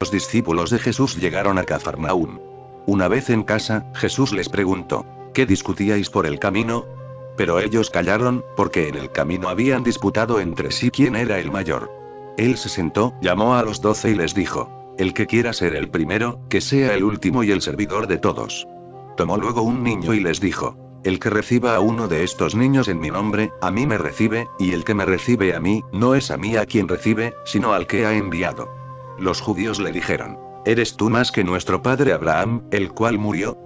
Los discípulos de Jesús llegaron a Cafarnaún. Una vez en casa, Jesús les preguntó: ¿qué discutíais por el camino? Pero ellos callaron, porque en el camino habían disputado entre sí quién era el mayor. Él se sentó, llamó a los 12 y les dijo: el que quiera ser el primero, que sea el último y el servidor de todos. Tomó luego un niño y les dijo: el que reciba a uno de estos niños en mi nombre, a mí me recibe, y el que me recibe a mí, no es a mí a quien recibe, sino al que ha enviado. Los judíos le dijeron: ¿eres tú más que nuestro padre Abraham, el cual murió?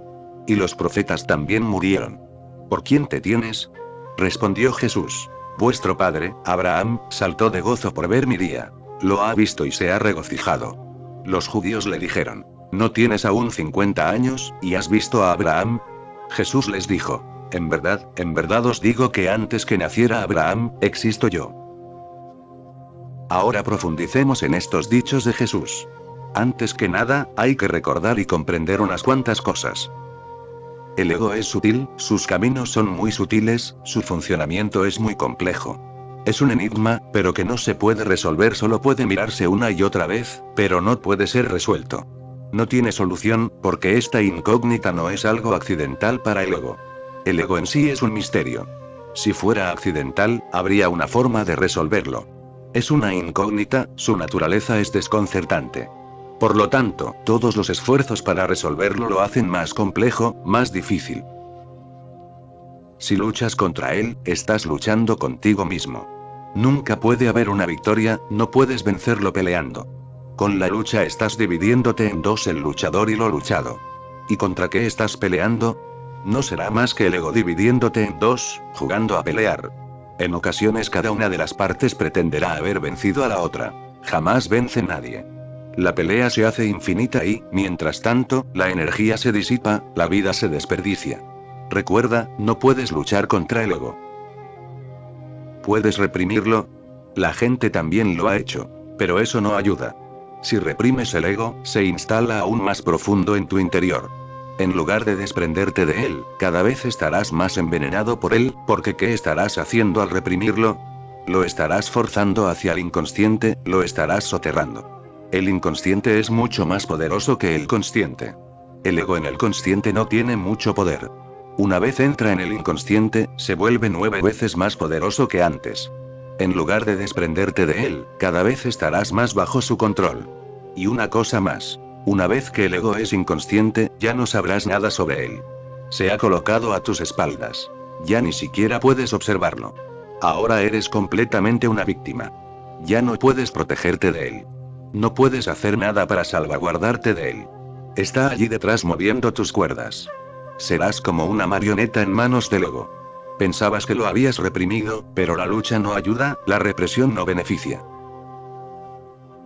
Y los profetas también murieron. ¿Por quién te tienes? Respondió Jesús: vuestro padre, Abraham, saltó de gozo por ver mi día. Lo ha visto y se ha regocijado. Los judíos le dijeron: ¿no tienes aún 50 años, y has visto a Abraham? Jesús les dijo: en verdad os digo que antes que naciera Abraham, existo yo. Ahora profundicemos en estos dichos de Jesús. Antes que nada, hay que recordar y comprender unas cuantas cosas. El ego es sutil, sus caminos son muy sutiles, su funcionamiento es muy complejo. Es un enigma, pero que no se puede resolver, solo puede mirarse una y otra vez, pero no puede ser resuelto. No tiene solución, porque esta incógnita no es algo accidental para el ego. El ego en sí es un misterio. Si fuera accidental, habría una forma de resolverlo. Es una incógnita, su naturaleza es desconcertante. Por lo tanto, todos los esfuerzos para resolverlo lo hacen más complejo, más difícil. Si luchas contra él, estás luchando contigo mismo. Nunca puede haber una victoria, no puedes vencerlo peleando. Con la lucha estás dividiéndote en dos, el luchador y lo luchado. ¿Y contra qué estás peleando? No será más que el ego dividiéndote en dos, jugando a pelear. En ocasiones cada una de las partes pretenderá haber vencido a la otra. Jamás vence nadie. La pelea se hace infinita y, mientras tanto, la energía se disipa, la vida se desperdicia. Recuerda, no puedes luchar contra el ego. ¿Puedes reprimirlo? La gente también lo ha hecho. Pero eso no ayuda. Si reprimes el ego, se instala aún más profundo en tu interior. En lugar de desprenderte de él, cada vez estarás más envenenado por él, porque ¿qué estarás haciendo al reprimirlo? Lo estarás forzando hacia el inconsciente, lo estarás soterrando. El inconsciente es mucho más poderoso que el consciente. El ego en el consciente no tiene mucho poder. Una vez entra en el inconsciente, se vuelve 9 veces más poderoso que antes. En lugar de desprenderte de él, cada vez estarás más bajo su control. Y una cosa más. Una vez que el ego es inconsciente, ya no sabrás nada sobre él. Se ha colocado a tus espaldas. Ya ni siquiera puedes observarlo. Ahora eres completamente una víctima. Ya no puedes protegerte de él. No puedes hacer nada para salvaguardarte de él. Está allí detrás moviendo tus cuerdas. Serás como una marioneta en manos del ego. Pensabas que lo habías reprimido, pero la lucha no ayuda, la represión no beneficia.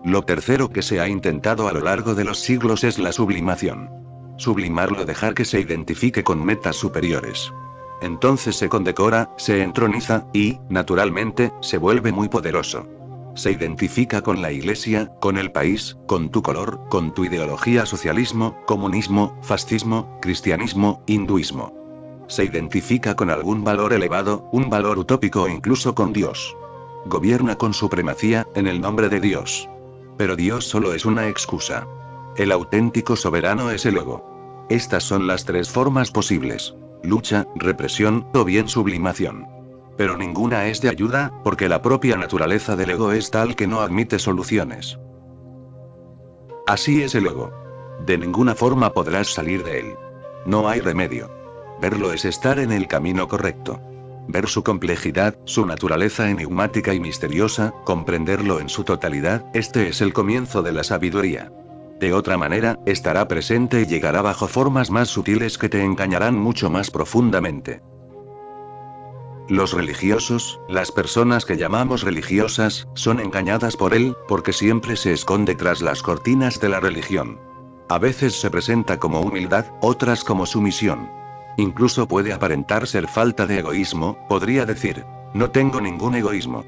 Lo tercero que se ha intentado a lo largo de los siglos es la sublimación. Sublimarlo, dejar que se identifique con metas superiores. Entonces se condecora, se entroniza, y, naturalmente, se vuelve muy poderoso. Se identifica con la iglesia, con el país, con tu color, con tu ideología, socialismo, comunismo, fascismo, cristianismo, hinduismo. Se identifica con algún valor elevado, un valor utópico o incluso con Dios. Gobierna con supremacía, en el nombre de Dios. Pero Dios solo es una excusa. El auténtico soberano es el ego. Estas son las tres formas posibles: lucha, represión, o bien sublimación. Pero ninguna es de ayuda, porque la propia naturaleza del ego es tal que no admite soluciones. Así es el ego. De ninguna forma podrás salir de él. No hay remedio. Verlo es estar en el camino correcto. Ver su complejidad, su naturaleza enigmática y misteriosa, comprenderlo en su totalidad, este es el comienzo de la sabiduría. De otra manera, estará presente y llegará bajo formas más sutiles que te engañarán mucho más profundamente. Los religiosos, las personas que llamamos religiosas, son engañadas por él, porque siempre se esconde tras las cortinas de la religión. A veces se presenta como humildad, otras como sumisión. Incluso puede aparentar ser falta de egoísmo, podría decir, no tengo ningún egoísmo.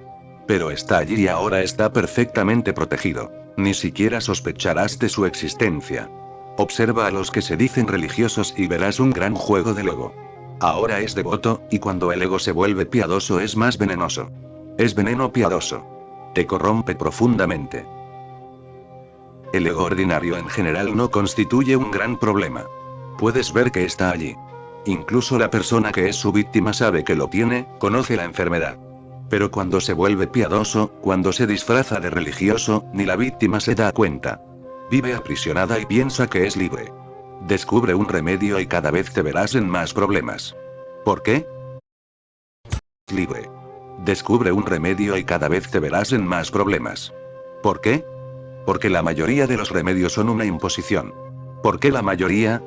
Pero está allí y ahora está perfectamente protegido. Ni siquiera sospecharás de su existencia. Observa a los que se dicen religiosos y verás un gran juego del ego. Ahora es devoto, y cuando el ego se vuelve piadoso es más venenoso. Es veneno piadoso. Te corrompe profundamente. El ego ordinario en general no constituye un gran problema. Puedes ver que está allí. Incluso la persona que es su víctima sabe que lo tiene, conoce la enfermedad. Pero cuando se vuelve piadoso, cuando se disfraza de religioso, ni la víctima se da cuenta. Vive aprisionada y piensa que es libre. Descubre un remedio y cada vez te verás en más problemas. ¿Por qué? Libre. Descubre un remedio y cada vez te verás en más problemas. ¿Por qué? Porque la mayoría de los remedios son una imposición. ¿Por qué la mayoría?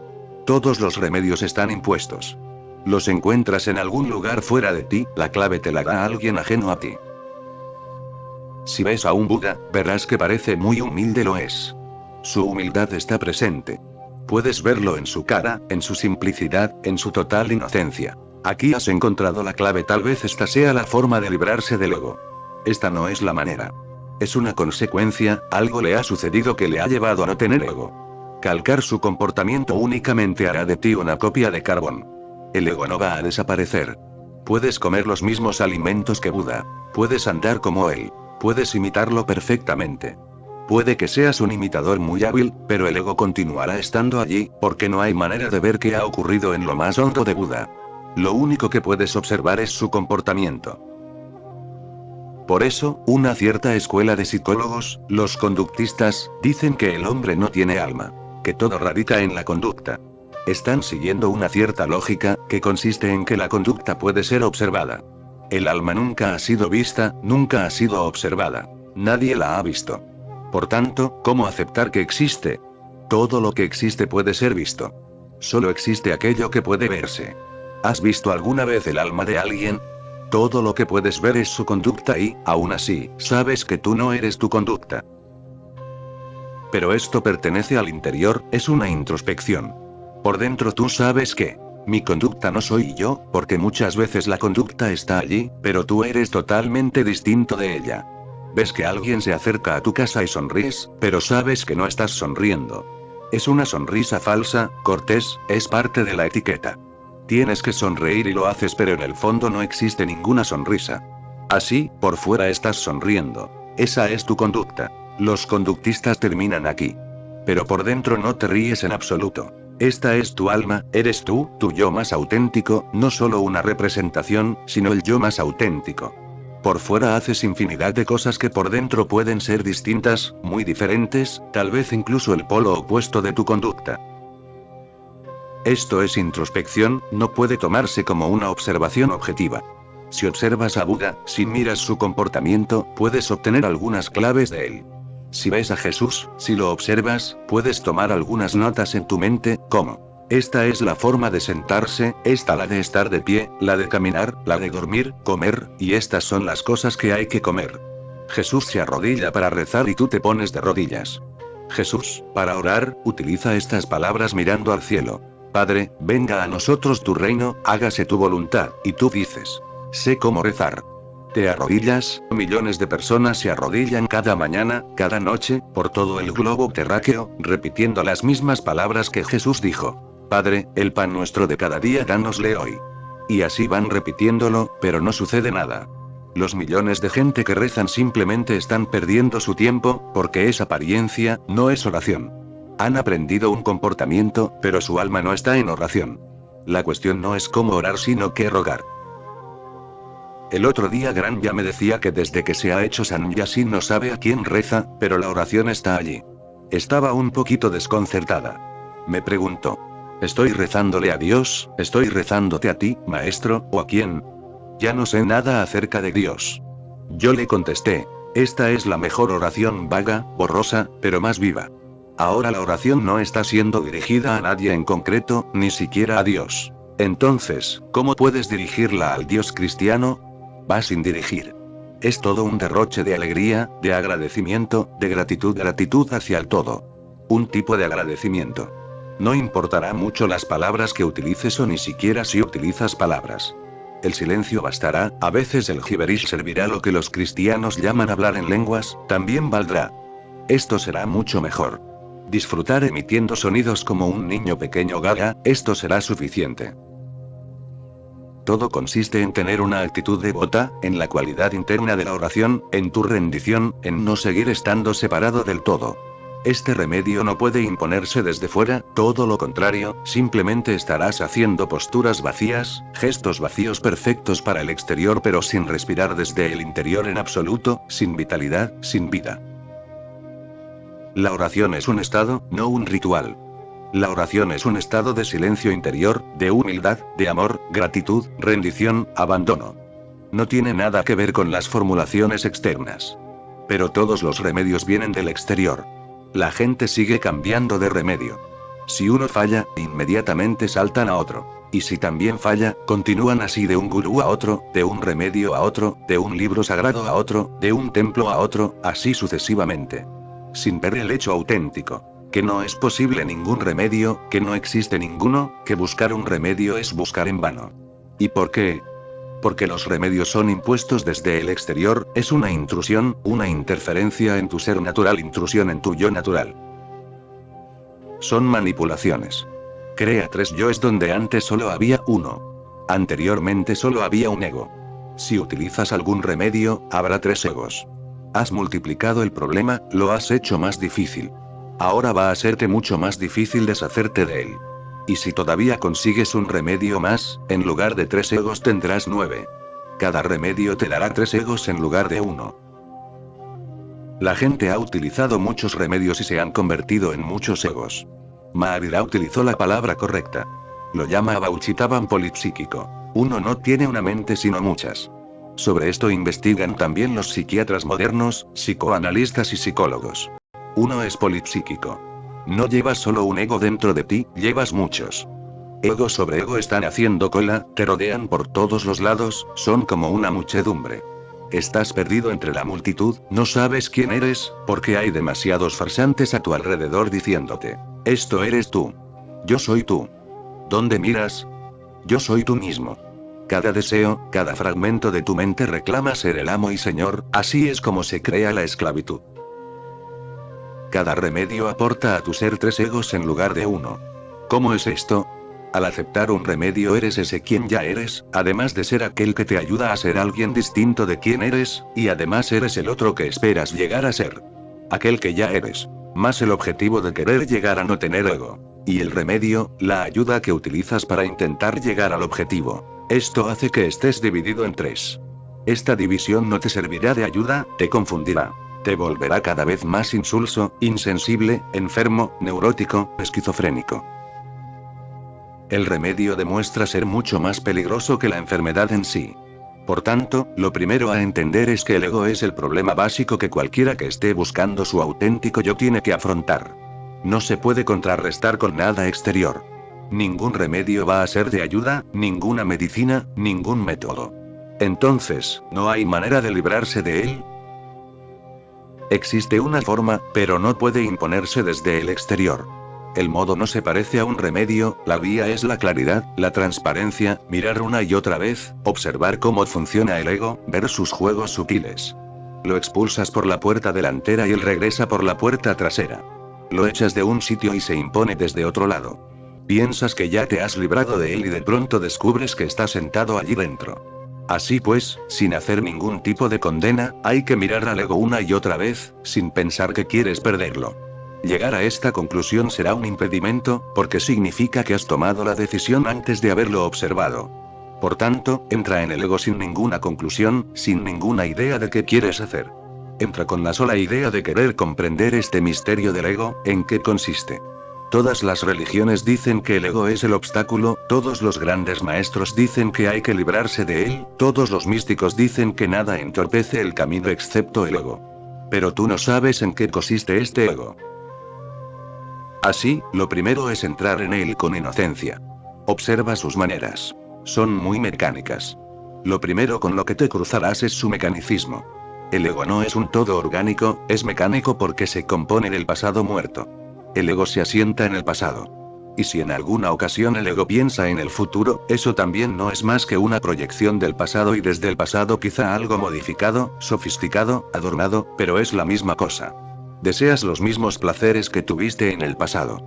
Todos los remedios están impuestos. Los encuentras en algún lugar fuera de ti, la clave te la da alguien ajeno a ti. Si ves a un Buda, verás que parece muy humilde, lo es. Su humildad está presente. Puedes verlo en su cara, en su simplicidad, en su total inocencia. Aquí has encontrado la clave, tal vez esta sea la forma de librarse del ego. Esta no es la manera. Es una consecuencia, algo le ha sucedido que le ha llevado a no tener ego. Calcar su comportamiento únicamente hará de ti una copia de carbón. El ego no va a desaparecer. Puedes comer los mismos alimentos que Buda. Puedes andar como él. Puedes imitarlo perfectamente. Puede que seas un imitador muy hábil, pero el ego continuará estando allí, porque no hay manera de ver qué ha ocurrido en lo más hondo de Buda. Lo único que puedes observar es su comportamiento. Por eso, una cierta escuela de psicólogos, los conductistas, dicen que el hombre no tiene alma, que todo radica en la conducta. Están siguiendo una cierta lógica, que consiste en que la conducta puede ser observada. El alma nunca ha sido vista, nunca ha sido observada. Nadie la ha visto. Por tanto, ¿cómo aceptar que existe? Todo lo que existe puede ser visto. Solo existe aquello que puede verse. ¿Has visto alguna vez el alma de alguien? Todo lo que puedes ver es su conducta y, aún así, sabes que tú no eres tu conducta. Pero esto pertenece al interior, es una introspección. Por dentro tú sabes que mi conducta no soy yo, porque muchas veces la conducta está allí, pero tú eres totalmente distinto de ella. Ves que alguien se acerca a tu casa y sonríes, pero sabes que no estás sonriendo. Es una sonrisa falsa, cortés, es parte de la etiqueta. Tienes que sonreír y lo haces, pero en el fondo no existe ninguna sonrisa. Así, por fuera estás sonriendo. Esa es tu conducta. Los conductistas terminan aquí. Pero por dentro no te ríes en absoluto. Esta es tu alma, eres tú, tu yo más auténtico, no solo una representación, sino el yo más auténtico. Por fuera haces infinidad de cosas que por dentro pueden ser distintas, muy diferentes, tal vez incluso el polo opuesto de tu conducta. Esto es introspección, no puede tomarse como una observación objetiva. Si observas a Buda, si miras su comportamiento, puedes obtener algunas claves de él. Si ves a Jesús, si lo observas, puedes tomar algunas notas en tu mente, como: esta es la forma de sentarse, esta la de estar de pie, la de caminar, la de dormir, comer, y estas son las cosas que hay que comer. Jesús se arrodilla para rezar y tú te pones de rodillas. Jesús, para orar, utiliza estas palabras mirando al cielo. Padre, venga a nosotros tu reino, hágase tu voluntad, y tú dices: sé cómo rezar. Te arrodillas, millones de personas se arrodillan cada mañana, cada noche, por todo el globo terráqueo, repitiendo las mismas palabras que Jesús dijo. Padre, el pan nuestro de cada día dánosle hoy. Y así van repitiéndolo, pero no sucede nada. Los millones de gente que rezan simplemente están perdiendo su tiempo, porque es apariencia, no es oración. Han aprendido un comportamiento, pero su alma no está en oración. La cuestión no es cómo orar, sino qué rogar. El otro día Granja me decía que desde que se ha hecho Sannyasi no sabe a quién reza, pero la oración está allí. Estaba un poquito desconcertada. Me preguntó: ¿estoy rezándole a Dios, estoy rezándote a ti, maestro, o a quién? Ya no sé nada acerca de Dios. Yo le contesté: esta es la mejor oración, vaga, borrosa, pero más viva. Ahora la oración no está siendo dirigida a nadie en concreto, ni siquiera a Dios. Entonces, ¿cómo puedes dirigirla al Dios cristiano? Va sin dirigir. Es todo un derroche de alegría, de agradecimiento, de gratitud hacia el todo. Un tipo de agradecimiento. No importará mucho las palabras que utilices o ni siquiera si utilizas palabras. El silencio bastará, a veces el gibberish servirá, lo que los cristianos llaman hablar en lenguas, también valdrá. Esto será mucho mejor. Disfrutar emitiendo sonidos como un niño pequeño gaga, esto será suficiente. Todo consiste en tener una actitud devota, en la cualidad interna de la oración, en tu rendición, en no seguir estando separado del todo. Este remedio no puede imponerse desde fuera, todo lo contrario, simplemente estarás haciendo posturas vacías, gestos vacíos perfectos para el exterior pero sin respirar desde el interior en absoluto, sin vitalidad, sin vida. La oración es un estado, no un ritual. La oración es un estado de silencio interior, de humildad, de amor, gratitud, rendición, abandono. No tiene nada que ver con las formulaciones externas. Pero todos los remedios vienen del exterior. La gente sigue cambiando de remedio. Si uno falla, inmediatamente saltan a otro. Y si también falla, continúan así de un gurú a otro, de un remedio a otro, de un libro sagrado a otro, de un templo a otro, así sucesivamente. Sin ver el hecho auténtico. Que no es posible ningún remedio, que no existe ninguno, que buscar un remedio es buscar en vano. ¿Y por qué? Porque los remedios son impuestos desde el exterior, es una intrusión, una interferencia en tu ser natural, intrusión en tu yo natural. Son manipulaciones. Crea 3 yoes donde antes solo había uno. Anteriormente solo había un ego. Si utilizas algún remedio, habrá 3 egos. Has multiplicado el problema, lo has hecho más difícil. Ahora va a serte mucho más difícil deshacerte de él. Y si todavía consigues un remedio más, en lugar de 3 egos tendrás 9. Cada remedio te dará 3 egos en lugar de 1. La gente ha utilizado muchos remedios y se han convertido en muchos egos. Mahavira utilizó la palabra correcta. Lo llama Abauchitavan polipsíquico. Uno no tiene una mente sino muchas. Sobre esto investigan también los psiquiatras modernos, psicoanalistas y psicólogos. Uno es polipsíquico. No llevas solo un ego dentro de ti, llevas muchos. Ego sobre ego están haciendo cola, te rodean por todos los lados, son como una muchedumbre. Estás perdido entre la multitud, no sabes quién eres, porque hay demasiados farsantes a tu alrededor diciéndote: esto eres tú. Yo soy tú. ¿Dónde miras? Yo soy tú mismo. Cada deseo, cada fragmento de tu mente reclama ser el amo y señor, así es como se crea la esclavitud. Cada remedio aporta a tu ser 3 egos en lugar de 1. ¿Cómo es esto? Al aceptar un remedio eres ese quien ya eres, además de ser aquel que te ayuda a ser alguien distinto de quien eres, y además eres el otro que esperas llegar a ser. Aquel que ya eres. Más el objetivo de querer llegar a no tener ego. Y el remedio, la ayuda que utilizas para intentar llegar al objetivo. Esto hace que estés dividido en 3. Esta división no te servirá de ayuda, te confundirá. Te volverá cada vez más insulso, insensible, enfermo, neurótico, esquizofrénico. El remedio demuestra ser mucho más peligroso que la enfermedad en sí. Por tanto, lo primero a entender es que el ego es el problema básico que cualquiera que esté buscando su auténtico yo tiene que afrontar. No se puede contrarrestar con nada exterior. Ningún remedio va a ser de ayuda, ninguna medicina, ningún método. Entonces, ¿no hay manera de librarse de él? Existe una forma, pero no puede imponerse desde el exterior. El modo no se parece a un remedio, la vía es la claridad, la transparencia, mirar una y otra vez, observar cómo funciona el ego, ver sus juegos sutiles. Lo expulsas por la puerta delantera y él regresa por la puerta trasera. Lo echas de un sitio y se impone desde otro lado. Piensas que ya te has librado de él y de pronto descubres que está sentado allí dentro. Así pues, sin hacer ningún tipo de condena, hay que mirar al ego una y otra vez, sin pensar que quieres perderlo. Llegar a esta conclusión será un impedimento, porque significa que has tomado la decisión antes de haberlo observado. Por tanto, entra en el ego sin ninguna conclusión, sin ninguna idea de qué quieres hacer. Entra con la sola idea de querer comprender este misterio del ego, en qué consiste. Todas las religiones dicen que el ego es el obstáculo, todos los grandes maestros dicen que hay que librarse de él, todos los místicos dicen que nada entorpece el camino excepto el ego. Pero tú no sabes en qué consiste este ego. Así, lo primero es entrar en él con inocencia. Observa sus maneras. Son muy mecánicas. Lo primero con lo que te cruzarás es su mecanicismo. El ego no es un todo orgánico, es mecánico porque se compone del pasado muerto. El ego se asienta en el pasado. Y si en alguna ocasión el ego piensa en el futuro, eso también no es más que una proyección del pasado y desde el pasado quizá algo modificado, sofisticado, adornado, pero es la misma cosa. Deseas los mismos placeres que tuviste en el pasado.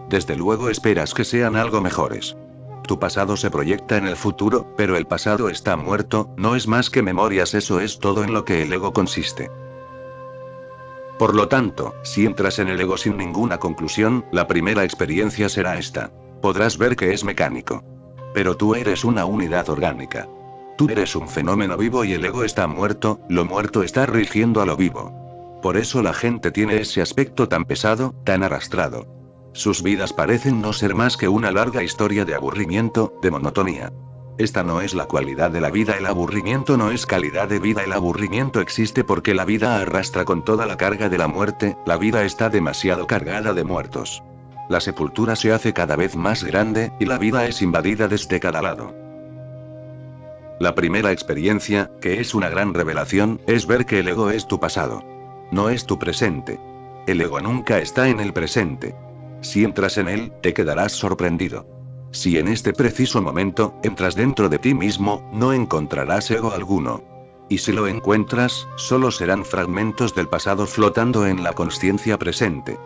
Desde luego esperas que sean algo mejores. Tu pasado se proyecta en el futuro, pero el pasado está muerto, no es más que memorias, eso es todo en lo que el ego consiste. Por lo tanto, si entras en el ego sin ninguna conclusión, la primera experiencia será esta. Podrás ver que es mecánico. Pero tú eres una unidad orgánica. Tú eres un fenómeno vivo y el ego está muerto, lo muerto está rigiendo a lo vivo. Por eso la gente tiene ese aspecto tan pesado, tan arrastrado. Sus vidas parecen no ser más que una larga historia de aburrimiento, de monotonía. Esta no es la cualidad de la vida, el aburrimiento no es calidad de vida, el aburrimiento existe porque la vida arrastra con toda la carga de la muerte, la vida está demasiado cargada de muertos. La sepultura se hace cada vez más grande, y la vida es invadida desde cada lado. La primera experiencia, que es una gran revelación, es ver que el ego es tu pasado. No es tu presente. El ego nunca está en el presente. Si entras en él, te quedarás sorprendido. Si en este preciso momento, entras dentro de ti mismo, no encontrarás ego alguno. Y si lo encuentras, solo serán fragmentos del pasado flotando en la consciencia presente.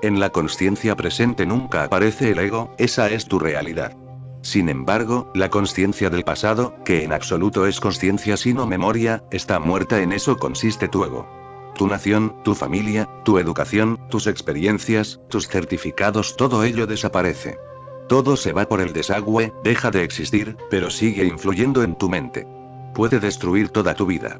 En la consciencia presente nunca aparece el ego, esa es tu realidad. Sin embargo, la consciencia del pasado, que en absoluto es consciencia sino memoria, está muerta, en eso consiste tu ego. Tu nación, tu familia, tu educación, tus experiencias, tus certificados, todo ello desaparece. Todo se va por el desagüe, deja de existir, pero sigue influyendo en tu mente. Puede destruir toda tu vida.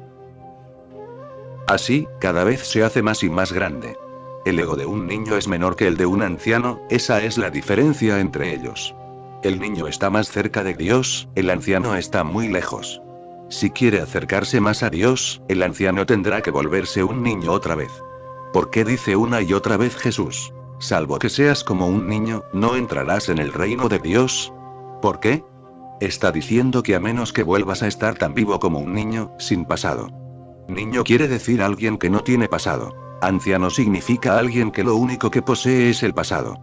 Así, cada vez se hace más y más grande. El ego de un niño es menor que el de un anciano, esa es la diferencia entre ellos. El niño está más cerca de Dios, el anciano está muy lejos. Si quiere acercarse más a Dios, el anciano tendrá que volverse un niño otra vez. ¿Por qué dice una y otra vez Jesús? Salvo que seas como un niño, no entrarás en el reino de Dios. ¿Por qué? Está diciendo que a menos que vuelvas a estar tan vivo como un niño, sin pasado. Niño quiere decir alguien que no tiene pasado. Anciano significa alguien que lo único que posee es el pasado.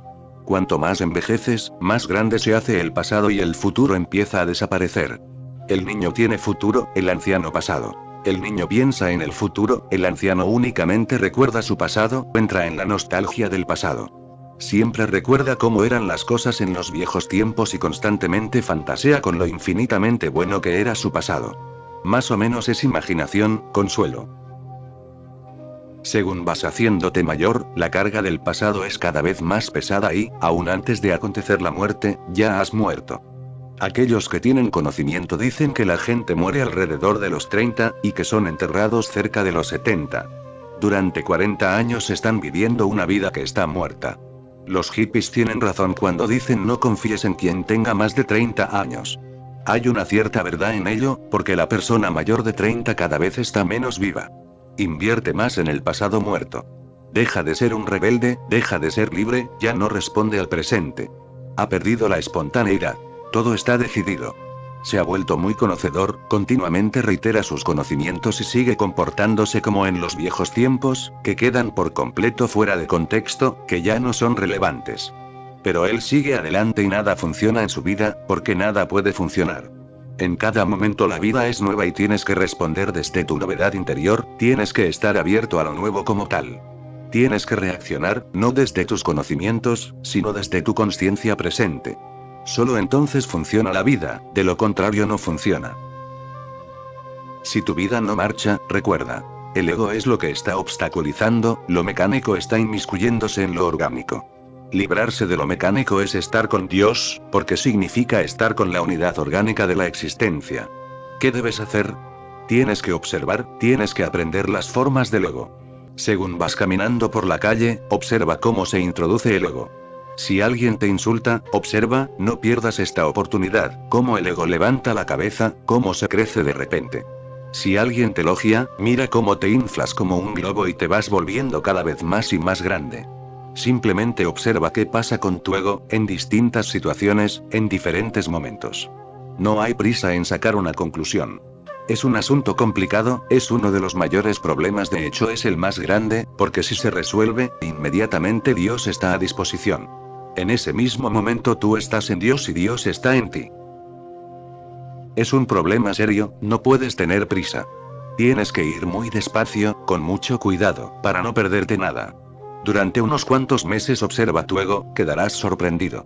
Cuanto más envejeces, más grande se hace el pasado y el futuro empieza a desaparecer. El niño tiene futuro, el anciano pasado. El niño piensa en el futuro, el anciano únicamente recuerda su pasado, entra en la nostalgia del pasado. Siempre recuerda cómo eran las cosas en los viejos tiempos y constantemente fantasea con lo infinitamente bueno que era su pasado. Más o menos es imaginación, consuelo. Según vas haciéndote mayor, la carga del pasado es cada vez más pesada y, aún antes de acontecer la muerte, ya has muerto. Aquellos que tienen conocimiento dicen que la gente muere alrededor de los 30, y que son enterrados cerca de los 70. Durante 40 años están viviendo una vida que está muerta. Los hippies tienen razón cuando dicen no confíes en quien tenga más de 30 años. Hay una cierta verdad en ello, porque la persona mayor de 30 cada vez está menos viva. Invierte más en el pasado muerto. Deja de ser un rebelde, deja de ser libre, ya no responde al presente. Ha perdido la espontaneidad. Todo está decidido. Se ha vuelto muy conocedor, continuamente reitera sus conocimientos y sigue comportándose como en los viejos tiempos, que quedan por completo fuera de contexto, que ya no son relevantes. Pero él sigue adelante y nada funciona en su vida, porque nada puede funcionar. En cada momento la vida es nueva y tienes que responder desde tu novedad interior, tienes que estar abierto a lo nuevo como tal. Tienes que reaccionar, no desde tus conocimientos, sino desde tu consciencia presente. Solo entonces funciona la vida, de lo contrario no funciona. Si tu vida no marcha, recuerda. El ego es lo que está obstaculizando, lo mecánico está inmiscuyéndose en lo orgánico. Librarse de lo mecánico es estar con Dios, porque significa estar con la unidad orgánica de la existencia. ¿Qué debes hacer? Tienes que observar, tienes que aprender las formas del ego. Según vas caminando por la calle, observa cómo se introduce el ego. Si alguien te insulta, observa, no pierdas esta oportunidad, cómo el ego levanta la cabeza, cómo se crece de repente. Si alguien te elogia, mira cómo te inflas como un globo y te vas volviendo cada vez más y más grande. Simplemente observa qué pasa con tu ego, en distintas situaciones, en diferentes momentos. No hay prisa en sacar una conclusión. Es un asunto complicado, es uno de los mayores problemas, de hecho es el más grande, porque si se resuelve, inmediatamente Dios está a disposición. En ese mismo momento tú estás en Dios y Dios está en ti. Es un problema serio, no puedes tener prisa. Tienes que ir muy despacio, con mucho cuidado, para no perderte nada. Durante unos cuantos meses observa tu ego, quedarás sorprendido.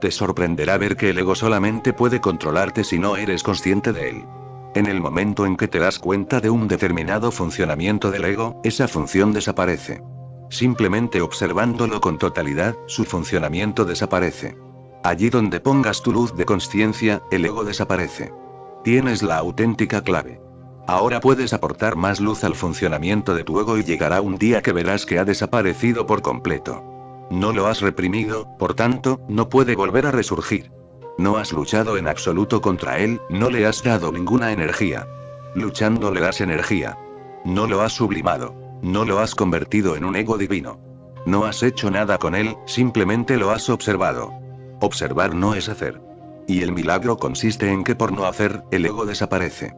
Te sorprenderá ver que el ego solamente puede controlarte si no eres consciente de él. En el momento en que te das cuenta de un determinado funcionamiento del ego, esa función desaparece. Simplemente observándolo con totalidad, su funcionamiento desaparece. Allí donde pongas tu luz de consciencia, el ego desaparece. Tienes la auténtica clave. Ahora puedes aportar más luz al funcionamiento de tu ego y llegará un día que verás que ha desaparecido por completo. No lo has reprimido, por tanto, no puede volver a resurgir. No has luchado en absoluto contra él, no le has dado ninguna energía. Luchando le das energía. No lo has sublimado. No lo has convertido en un ego divino. No has hecho nada con él, simplemente lo has observado. Observar no es hacer. Y el milagro consiste en que por no hacer, el ego desaparece.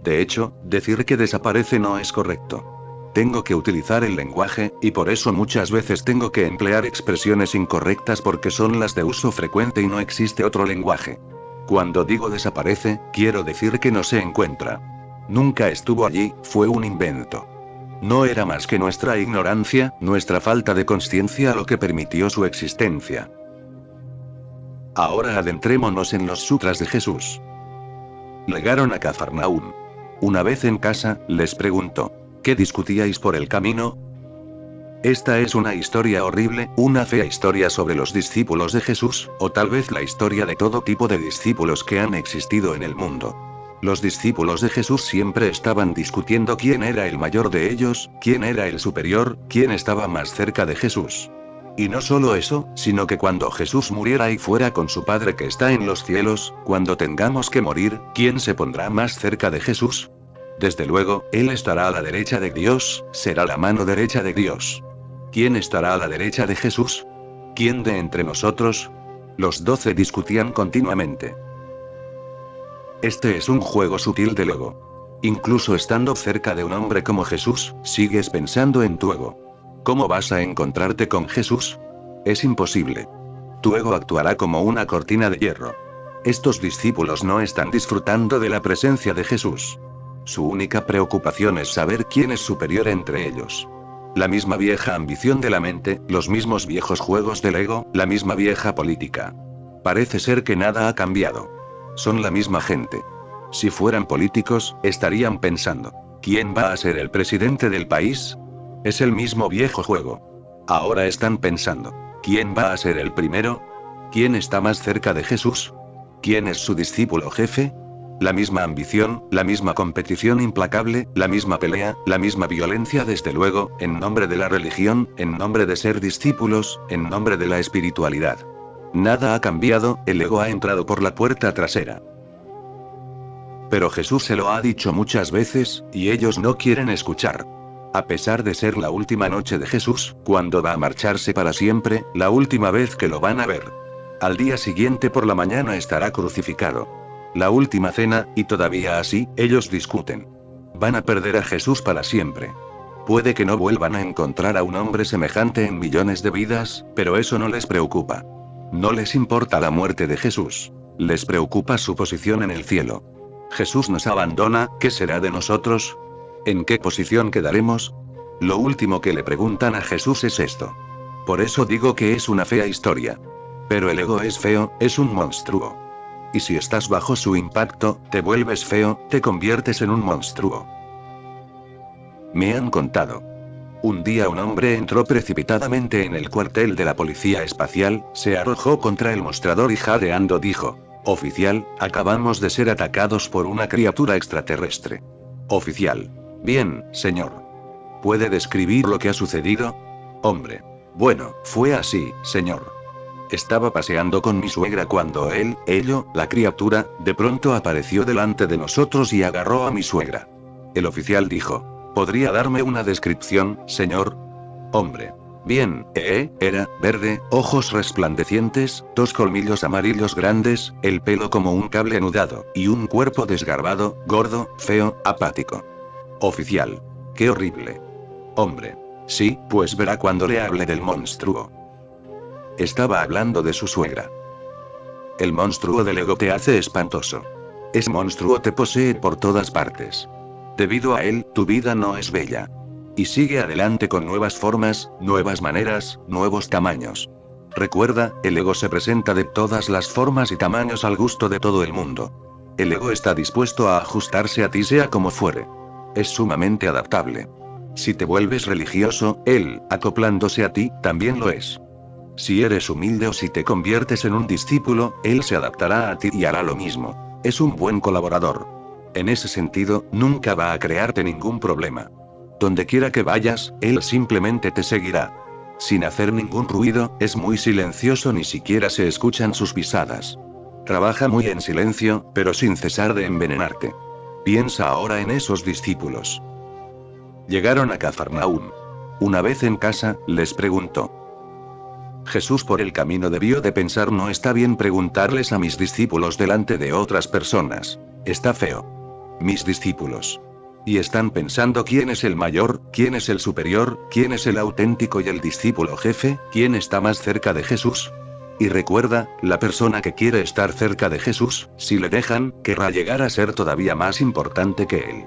De hecho, decir que desaparece no es correcto. Tengo que utilizar el lenguaje, y por eso muchas veces tengo que emplear expresiones incorrectas porque son las de uso frecuente y no existe otro lenguaje. Cuando digo desaparece, quiero decir que no se encuentra. Nunca estuvo allí, fue un invento. No era más que nuestra ignorancia, nuestra falta de conciencia lo que permitió su existencia. Ahora adentrémonos en los sutras de Jesús. Llegaron a Cafarnaún. Una vez en casa, les preguntó: ¿qué discutíais por el camino? Esta es una historia horrible, una fea historia sobre los discípulos de Jesús, o tal vez la historia de todo tipo de discípulos que han existido en el mundo. Los discípulos de Jesús siempre estaban discutiendo quién era el mayor de ellos, quién era el superior, quién estaba más cerca de Jesús. Y no solo eso, sino que cuando Jesús muriera y fuera con su Padre que está en los cielos, cuando tengamos que morir, ¿quién se pondrá más cerca de Jesús? Desde luego, Él estará a la derecha de Dios, será la mano derecha de Dios. ¿Quién estará a la derecha de Jesús? ¿Quién de entre nosotros? Los 12 discutían continuamente. Este es un juego sutil del ego. Incluso estando cerca de un hombre como Jesús, sigues pensando en tu ego. ¿Cómo vas a encontrarte con Jesús? Es imposible. Tu ego actuará como una cortina de hierro. Estos discípulos no están disfrutando de la presencia de Jesús. Su única preocupación es saber quién es superior entre ellos. La misma vieja ambición de la mente, los mismos viejos juegos del ego, la misma vieja política. Parece ser que nada ha cambiado. Son la misma gente. Si fueran políticos, estarían pensando: ¿quién va a ser el presidente del país? Es el mismo viejo juego. Ahora están pensando: ¿quién va a ser el primero? ¿Quién está más cerca de Jesús? ¿Quién es su discípulo jefe? La misma ambición, la misma competición implacable, la misma pelea, la misma violencia desde luego, en nombre de la religión, en nombre de ser discípulos, en nombre de la espiritualidad. Nada ha cambiado, el ego ha entrado por la puerta trasera. Pero Jesús se lo ha dicho muchas veces, y ellos no quieren escuchar. A pesar de ser la última noche de Jesús, cuando va a marcharse para siempre, la última vez que lo van a ver. Al día siguiente por la mañana estará crucificado. La última cena, y todavía así, ellos discuten. Van a perder a Jesús para siempre. Puede que no vuelvan a encontrar a un hombre semejante en millones de vidas, pero eso no les preocupa. No les importa la muerte de Jesús. Les preocupa su posición en el cielo. Jesús nos abandona, ¿qué será de nosotros? ¿En qué posición quedaremos? Lo último que le preguntan a Jesús es esto. Por eso digo que es una fea historia. Pero el ego es feo, es un monstruo. Y si estás bajo su impacto, te vuelves feo, te conviertes en un monstruo. Me han contado. Un día un hombre entró precipitadamente en el cuartel de la policía espacial, se arrojó contra el mostrador y jadeando dijo: «Oficial, acabamos de ser atacados por una criatura extraterrestre». Oficial: «Bien, señor. ¿Puede describir lo que ha sucedido?» Hombre: «Bueno, fue así, señor. Estaba paseando con mi suegra cuando la criatura, de pronto apareció delante de nosotros y agarró a mi suegra». El oficial dijo: «¿Podría darme una descripción, señor?» Hombre: «Bien, era verde, ojos resplandecientes, 2 colmillos amarillos grandes, el pelo como un cable anudado, y un cuerpo desgarbado, gordo, feo, apático». Oficial: «Qué horrible». Hombre: «Sí, pues verá cuando le hable del monstruo». Estaba hablando de su suegra. El monstruo del ego te hace espantoso. Ese monstruo te posee por todas partes. Debido a él, tu vida no es bella. Y sigue adelante con nuevas formas, nuevas maneras, nuevos tamaños. Recuerda, el ego se presenta de todas las formas y tamaños al gusto de todo el mundo. El ego está dispuesto a ajustarse a ti sea como fuere. Es sumamente adaptable. Si te vuelves religioso, él, acoplándose a ti, también lo es. Si eres humilde o si te conviertes en un discípulo, él se adaptará a ti y hará lo mismo. Es un buen colaborador. En ese sentido, nunca va a crearte ningún problema. Donde quiera que vayas, él simplemente te seguirá. Sin hacer ningún ruido, es muy silencioso, ni siquiera se escuchan sus pisadas. Trabaja muy en silencio, pero sin cesar de envenenarte. Piensa ahora en esos discípulos. Llegaron a Cafarnaún. Una vez en casa, les preguntó. Jesús por el camino debió de pensar: no está bien preguntarles a mis discípulos delante de otras personas. Está feo. Mis discípulos. Y están pensando quién es el mayor, quién es el superior, quién es el auténtico y el discípulo jefe, quién está más cerca de Jesús. Y recuerda, la persona que quiere estar cerca de Jesús, si le dejan, querrá llegar a ser todavía más importante que él.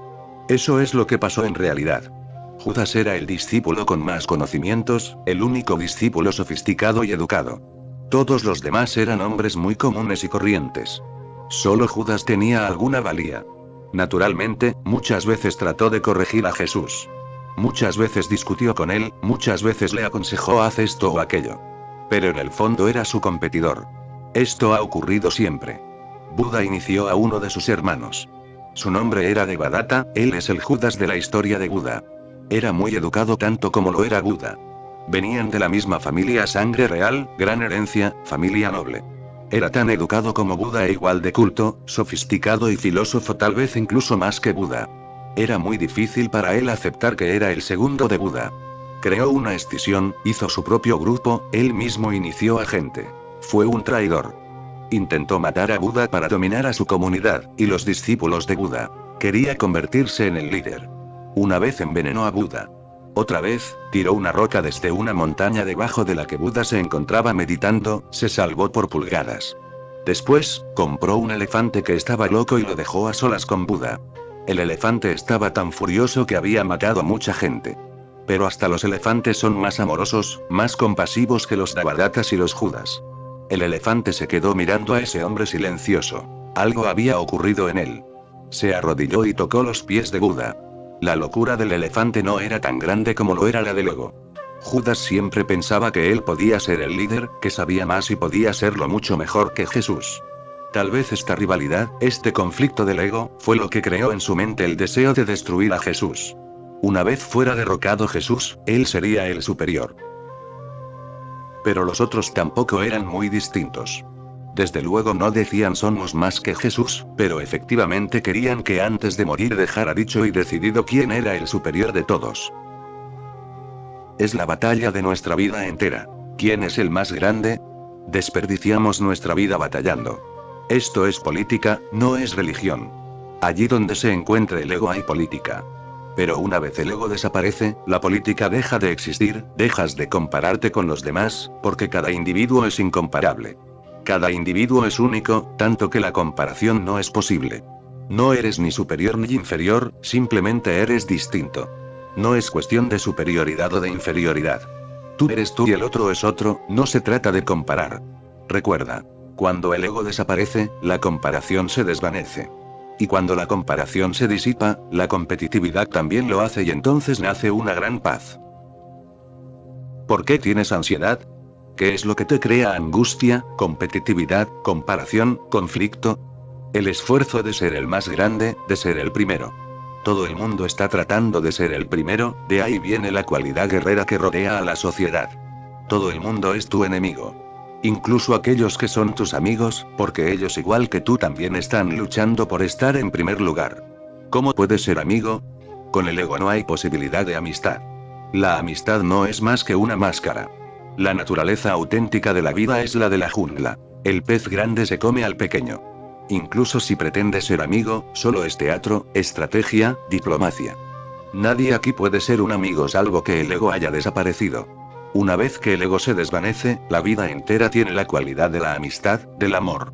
Eso es lo que pasó en realidad. Judas era el discípulo con más conocimientos, el único discípulo sofisticado y educado. Todos los demás eran hombres muy comunes y corrientes. Solo Judas tenía alguna valía. Naturalmente, muchas veces trató de corregir a Jesús. Muchas veces discutió con él, muchas veces le aconsejó: haz esto o aquello. Pero en el fondo era su competidor. Esto ha ocurrido siempre. Buda inició a uno de sus hermanos. Su nombre era Devadatta, él es el Judas de la historia de Buda. Era muy educado tanto como lo era Buda. Venían de la misma familia, sangre real, gran herencia, familia noble. Era tan educado como Buda e igual de culto, sofisticado y filósofo, tal vez incluso más que Buda. Era muy difícil para él aceptar que era el segundo de Buda. Creó una escisión, hizo su propio grupo, él mismo inició a gente. Fue un traidor. Intentó matar a Buda para dominar a su comunidad, y los discípulos de Buda. Quería convertirse en el líder. Una vez envenenó a Buda. Otra vez, tiró una roca desde una montaña debajo de la que Buda se encontraba meditando, se salvó por pulgadas. Después, compró un elefante que estaba loco y lo dejó a solas con Buda. El elefante estaba tan furioso que había matado a mucha gente. Pero hasta los elefantes son más amorosos, más compasivos que los Devadatas y los Judas. El elefante se quedó mirando a ese hombre silencioso. Algo había ocurrido en él. Se arrodilló y tocó los pies de Buda. La locura del elefante no era tan grande como lo era la del ego. Judas siempre pensaba que él podía ser el líder, que sabía más y podía serlo mucho mejor que Jesús. Tal vez esta rivalidad, este conflicto del ego, fue lo que creó en su mente el deseo de destruir a Jesús. Una vez fuera derrocado Jesús, él sería el superior. Pero los otros tampoco eran muy distintos. Desde luego no decían somos más que Jesús, pero efectivamente querían que antes de morir dejara dicho y decidido quién era el superior de todos. Es la batalla de nuestra vida entera. ¿Quién es el más grande? Desperdiciamos nuestra vida batallando. Esto es política, no es religión. Allí donde se encuentre el ego hay política. Pero una vez el ego desaparece, la política deja de existir, dejas de compararte con los demás, porque cada individuo es incomparable. Cada individuo es único, tanto que la comparación no es posible. No eres ni superior ni inferior, simplemente eres distinto. No es cuestión de superioridad o de inferioridad. Tú eres tú y el otro es otro, no se trata de comparar. Recuerda, cuando el ego desaparece, la comparación se desvanece. Y cuando la comparación se disipa, la competitividad también lo hace y entonces nace una gran paz. ¿Por qué tienes ansiedad? ¿Qué es lo que te crea angustia, competitividad, comparación, conflicto? El esfuerzo de ser el más grande, de ser el primero. Todo el mundo está tratando de ser el primero, de ahí viene la cualidad guerrera que rodea a la sociedad. Todo el mundo es tu enemigo. Incluso aquellos que son tus amigos, porque ellos igual que tú también están luchando por estar en primer lugar. ¿Cómo puedes ser amigo? Con el ego no hay posibilidad de amistad. La amistad no es más que una máscara. La naturaleza auténtica de la vida es la de la jungla. El pez grande se come al pequeño. Incluso si pretendes ser amigo, solo es teatro, estrategia, diplomacia. Nadie aquí puede ser un amigo salvo que el ego haya desaparecido. Una vez que el ego se desvanece, la vida entera tiene la cualidad de la amistad, del amor.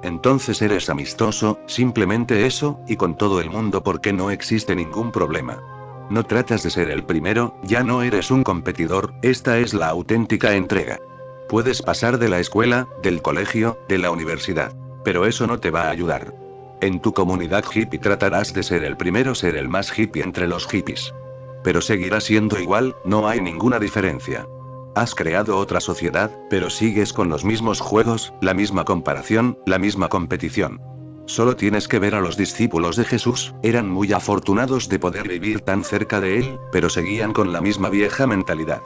Entonces eres amistoso, simplemente eso, y con todo el mundo porque no existe ningún problema. No tratas de ser el primero, ya no eres un competidor, esta es la auténtica entrega. Puedes pasar de la escuela, del colegio, de la universidad. Pero eso no te va a ayudar. En tu comunidad hippie tratarás de ser el primero, ser el más hippie entre los hippies. Pero seguirá siendo igual, no hay ninguna diferencia. Has creado otra sociedad, pero sigues con los mismos juegos, la misma comparación, la misma competición. Solo tienes que ver a los discípulos de Jesús, eran muy afortunados de poder vivir tan cerca de él, pero seguían con la misma vieja mentalidad.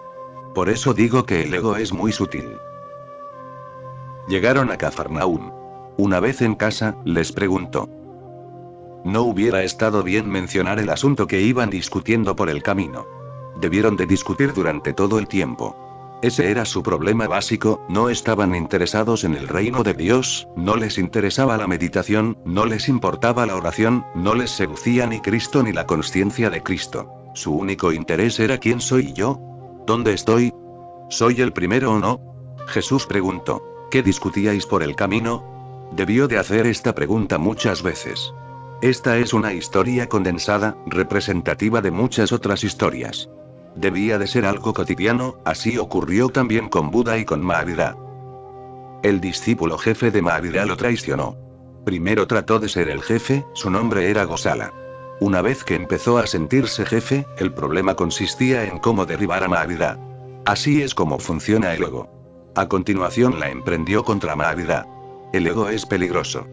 Por eso digo que el ego es muy sutil. Llegaron a Cafarnaúm. Una vez en casa, les preguntó. No hubiera estado bien mencionar el asunto que iban discutiendo por el camino. Debieron de discutir durante todo el tiempo. Ese era su problema básico, no estaban interesados en el reino de Dios, no les interesaba la meditación, no les importaba la oración, no les seducía ni Cristo ni la consciencia de Cristo. Su único interés era ¿quién soy yo? ¿Dónde estoy? ¿Soy el primero o no? Jesús preguntó. ¿Qué discutíais por el camino? Debió de hacer esta pregunta muchas veces. Esta es una historia condensada, representativa de muchas otras historias. Debía de ser algo cotidiano, así ocurrió también con Buda y con Mahavira. El discípulo jefe de Mahavira lo traicionó. Primero trató de ser el jefe, su nombre era Gosala. Una vez que empezó a sentirse jefe, el problema consistía en cómo derribar a Mahavira. Así es como funciona el ego. A continuación la emprendió contra Mahavira. El ego es peligroso.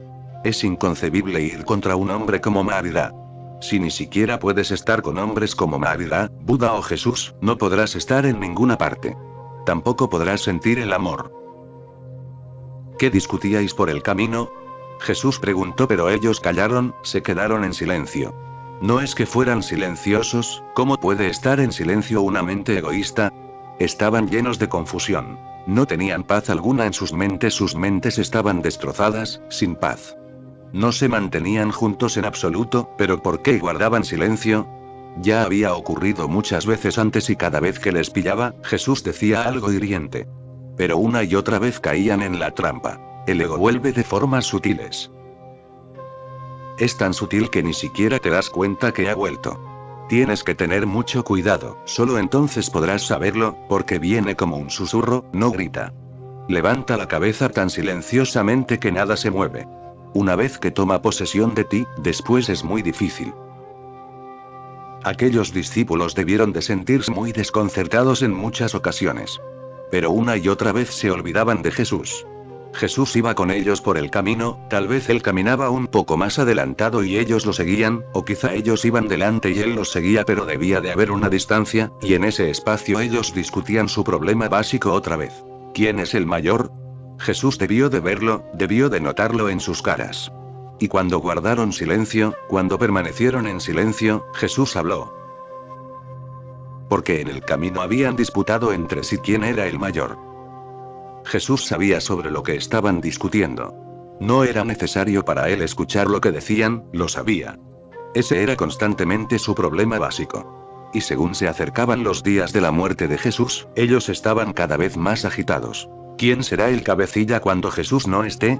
Es inconcebible ir contra un hombre como Mahavira. Si ni siquiera puedes estar con hombres como Mahavira, Buda o Jesús, no podrás estar en ninguna parte. Tampoco podrás sentir el amor. ¿Qué discutíais por el camino? Jesús preguntó, pero ellos callaron, se quedaron en silencio. No es que fueran silenciosos, ¿cómo puede estar en silencio una mente egoísta? Estaban llenos de confusión. No tenían paz alguna en sus mentes estaban destrozadas, sin paz. No se mantenían juntos en absoluto, pero ¿por qué guardaban silencio? Ya había ocurrido muchas veces antes y cada vez que les pillaba, Jesús decía algo hiriente. Pero una y otra vez caían en la trampa. El ego vuelve de formas sutiles. Es tan sutil que ni siquiera te das cuenta que ha vuelto. Tienes que tener mucho cuidado, solo entonces podrás saberlo, porque viene como un susurro, no grita. Levanta la cabeza tan silenciosamente que nada se mueve. Una vez que toma posesión de ti, después es muy difícil. Aquellos discípulos debieron de sentirse muy desconcertados en muchas ocasiones. Pero una y otra vez se olvidaban de Jesús. Jesús iba con ellos por el camino, tal vez él caminaba un poco más adelantado y ellos lo seguían, o quizá ellos iban delante y él los seguía, pero debía de haber una distancia, y en ese espacio ellos discutían su problema básico otra vez. ¿Quién es el mayor? Jesús debió de verlo, debió de notarlo en sus caras. Y cuando guardaron silencio, cuando permanecieron en silencio, Jesús habló. Porque en el camino habían disputado entre sí quién era el mayor. Jesús sabía sobre lo que estaban discutiendo. No era necesario para él escuchar lo que decían, lo sabía. Ese era constantemente su problema básico. Y según se acercaban los días de la muerte de Jesús, ellos estaban cada vez más agitados. ¿Quién será el cabecilla cuando Jesús no esté?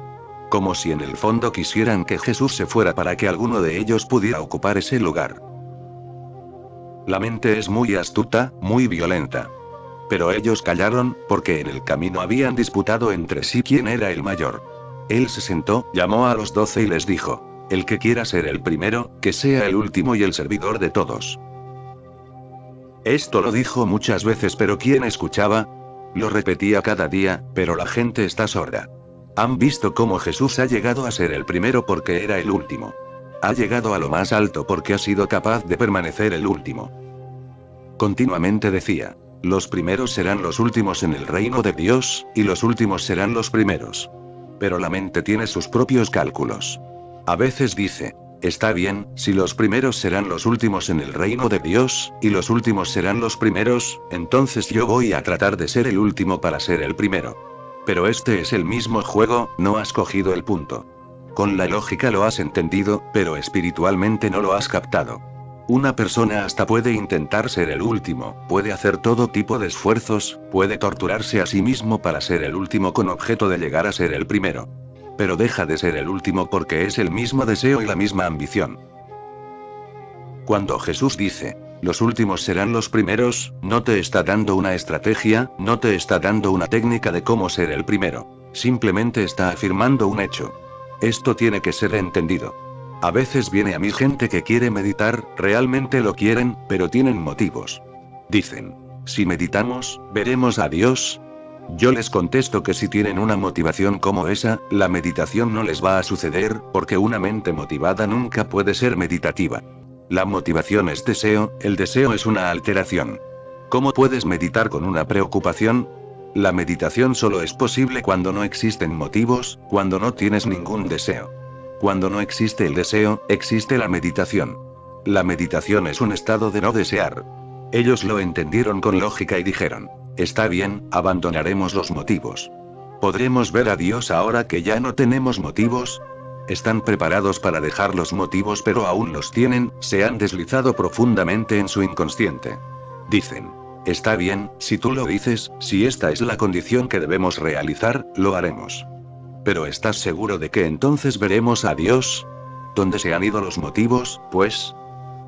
Como si en el fondo quisieran que Jesús se fuera para que alguno de ellos pudiera ocupar ese lugar. La mente es muy astuta, muy violenta. Pero ellos callaron, porque en el camino habían disputado entre sí quién era el mayor. Él se sentó, llamó a los 12 y les dijo: el que quiera ser el primero, que sea el último y el servidor de todos. Esto lo dijo muchas veces, pero ¿quién escuchaba? Lo repetía cada día, pero la gente está sorda. Han visto cómo Jesús ha llegado a ser el primero porque era el último. Ha llegado a lo más alto porque ha sido capaz de permanecer el último. Continuamente decía: los primeros serán los últimos en el reino de Dios, y los últimos serán los primeros. Pero la mente tiene sus propios cálculos. A veces dice: está bien, si los primeros serán los últimos en el reino de Dios, y los últimos serán los primeros, entonces yo voy a tratar de ser el último para ser el primero. Pero este es el mismo juego, no has cogido el punto. Con la lógica lo has entendido, pero espiritualmente no lo has captado. Una persona hasta puede intentar ser el último, puede hacer todo tipo de esfuerzos, puede torturarse a sí mismo para ser el último con objeto de llegar a ser el primero. Pero deja de ser el último porque es el mismo deseo y la misma ambición. Cuando Jesús dice, los últimos serán los primeros, no te está dando una estrategia, no te está dando una técnica de cómo ser el primero. Simplemente está afirmando un hecho. Esto tiene que ser entendido. A veces viene a mí gente que quiere meditar, realmente lo quieren, pero tienen motivos. Dicen, si meditamos, veremos a Dios. Yo les contesto que si tienen una motivación como esa, la meditación no les va a suceder, porque una mente motivada nunca puede ser meditativa. La motivación es deseo, el deseo es una alteración. ¿Cómo puedes meditar con una preocupación? La meditación solo es posible cuando no existen motivos, cuando no tienes ningún deseo. Cuando no existe el deseo, existe la meditación. La meditación es un estado de no desear. Ellos lo entendieron con lógica y dijeron, está bien, abandonaremos los motivos. ¿Podremos ver a Dios ahora que ya no tenemos motivos? Están preparados para dejar los motivos pero aún los tienen, se han deslizado profundamente en su inconsciente. Dicen, está bien, si tú lo dices, si esta es la condición que debemos realizar, lo haremos. Pero ¿estás seguro de que entonces veremos a Dios? ¿Dónde se han ido los motivos, pues?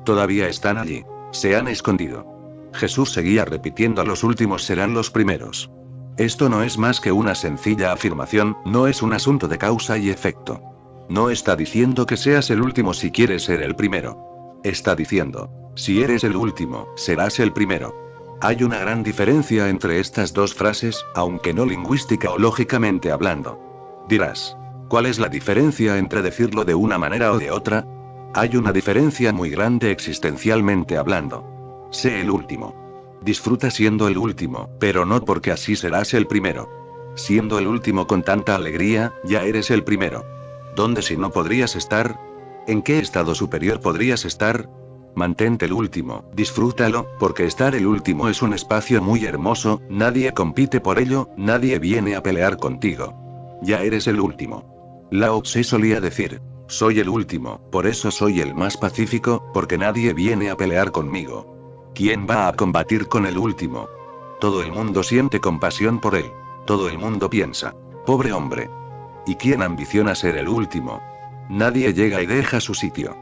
Todavía están allí. Se han escondido. Jesús seguía repitiendo, los últimos serán los primeros. Esto no es más que una sencilla afirmación, no es un asunto de causa y efecto. No está diciendo que seas el último si quieres ser el primero. Está diciendo, si eres el último, serás el primero. Hay una gran diferencia entre estas dos frases, aunque no lingüística o lógicamente hablando. Dirás, ¿cuál es la diferencia entre decirlo de una manera o de otra? Hay una diferencia muy grande existencialmente hablando. Sé el último. Disfruta siendo el último, pero no porque así serás el primero. Siendo el último con tanta alegría, ya eres el primero. ¿Dónde si no podrías estar? ¿En qué estado superior podrías estar? Mantente el último, disfrútalo, porque estar el último es un espacio muy hermoso, nadie compite por ello, nadie viene a pelear contigo. Ya eres el último. Lao Tse solía decir, soy el último, por eso soy el más pacífico, porque nadie viene a pelear conmigo. ¿Quién va a combatir con el último? Todo el mundo siente compasión por él. Todo el mundo piensa, pobre hombre. ¿Y quién ambiciona ser el último? Nadie llega y deja su sitio.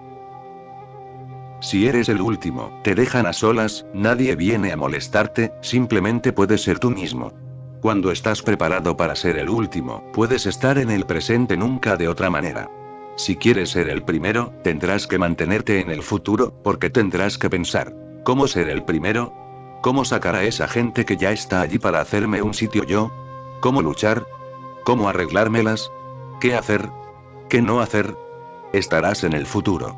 Si eres el último, te dejan a solas, nadie viene a molestarte, simplemente puedes ser tú mismo. Cuando estás preparado para ser el último, puedes estar en el presente, nunca de otra manera. Si quieres ser el primero, tendrás que mantenerte en el futuro, porque tendrás que pensar, ¿cómo ser el primero? ¿Cómo sacar a esa gente que ya está allí para hacerme un sitio yo? ¿Cómo luchar? ¿Cómo arreglármelas? ¿Qué hacer? ¿Qué no hacer? Estarás en el futuro.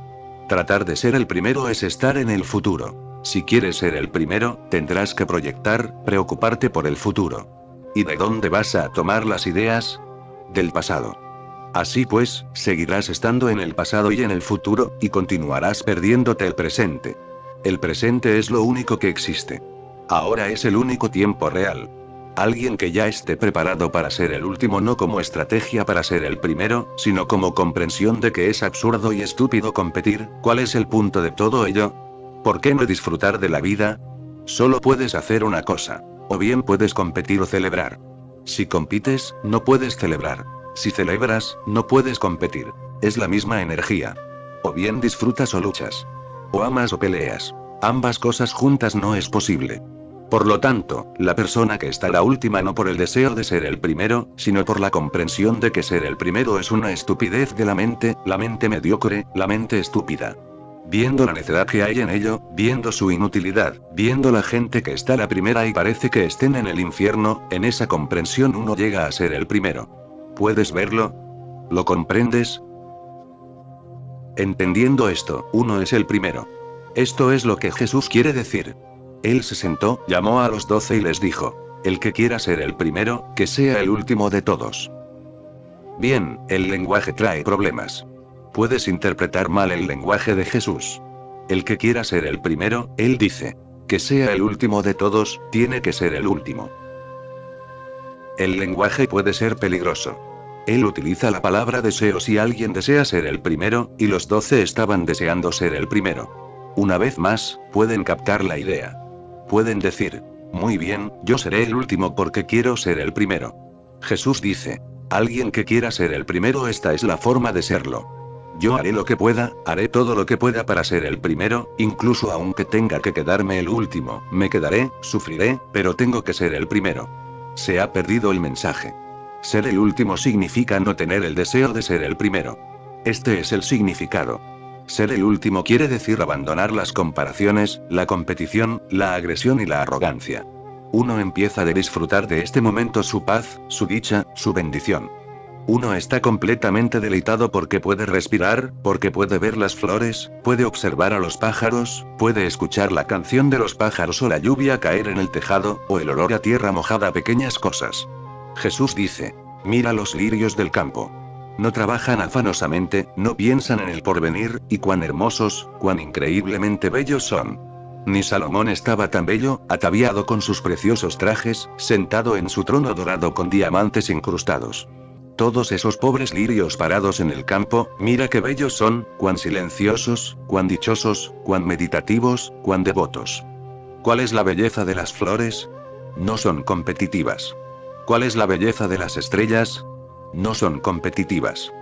Tratar de ser el primero es estar en el futuro. Si quieres ser el primero, tendrás que proyectar, preocuparte por el futuro. ¿Y de dónde vas a tomar las ideas? Del pasado. Así pues, seguirás estando en el pasado y en el futuro, y continuarás perdiéndote el presente. El presente es lo único que existe. Ahora es el único tiempo real. Alguien que ya esté preparado para ser el último, no como estrategia para ser el primero, sino como comprensión de que es absurdo y estúpido competir. ¿Cuál es el punto de todo ello? ¿Por qué no disfrutar de la vida? Solo puedes hacer una cosa. O bien puedes competir o celebrar. Si compites, no puedes celebrar. Si celebras, no puedes competir. Es la misma energía. O bien disfrutas o luchas. O amas o peleas. Ambas cosas juntas no es posible. Por lo tanto, la persona que está la última no por el deseo de ser el primero, sino por la comprensión de que ser el primero es una estupidez de la mente mediocre, la mente estúpida. Viendo la necedad que hay en ello, viendo su inutilidad, viendo la gente que está la primera y parece que estén en el infierno, en esa comprensión uno llega a ser el primero. ¿Puedes verlo? ¿Lo comprendes? Entendiendo esto, uno es el primero. Esto es lo que Jesús quiere decir. Él se sentó, llamó a los 12 y les dijo, el que quiera ser el primero, que sea el último de todos. Bien, el lenguaje trae problemas. Puedes interpretar mal el lenguaje de Jesús. El que quiera ser el primero, él dice, que sea el último de todos, tiene que ser el último. El lenguaje puede ser peligroso. Él utiliza la palabra deseo si alguien desea ser el primero, y los 12 estaban deseando ser el primero. Una vez más, pueden captar la idea. Pueden decir, muy bien, yo seré el último porque quiero ser el primero. Jesús dice, alguien que quiera ser el primero, esta es la forma de serlo. Yo haré lo que pueda, haré todo lo que pueda para ser el primero, incluso aunque tenga que quedarme el último, me quedaré, sufriré, pero tengo que ser el primero. Se ha perdido el mensaje. Ser el último significa no tener el deseo de ser el primero. Este es el significado. Ser el último quiere decir abandonar las comparaciones, la competición, la agresión y la arrogancia. Uno empieza a disfrutar de este momento su paz, su dicha, su bendición. Uno está completamente deleitado porque puede respirar, porque puede ver las flores, puede observar a los pájaros, puede escuchar la canción de los pájaros o la lluvia caer en el tejado, o el olor a tierra mojada, pequeñas cosas. Jesús dice, mira los lirios del campo. No trabajan afanosamente, no piensan en el porvenir, y cuán hermosos, cuán increíblemente bellos son. Ni Salomón estaba tan bello, ataviado con sus preciosos trajes, sentado en su trono dorado con diamantes incrustados. Todos esos pobres lirios parados en el campo, mira qué bellos son, cuán silenciosos, cuán dichosos, cuán meditativos, cuán devotos. ¿Cuál es la belleza de las flores? No son competitivas. ¿Cuál es la belleza de las estrellas? No son competitivas.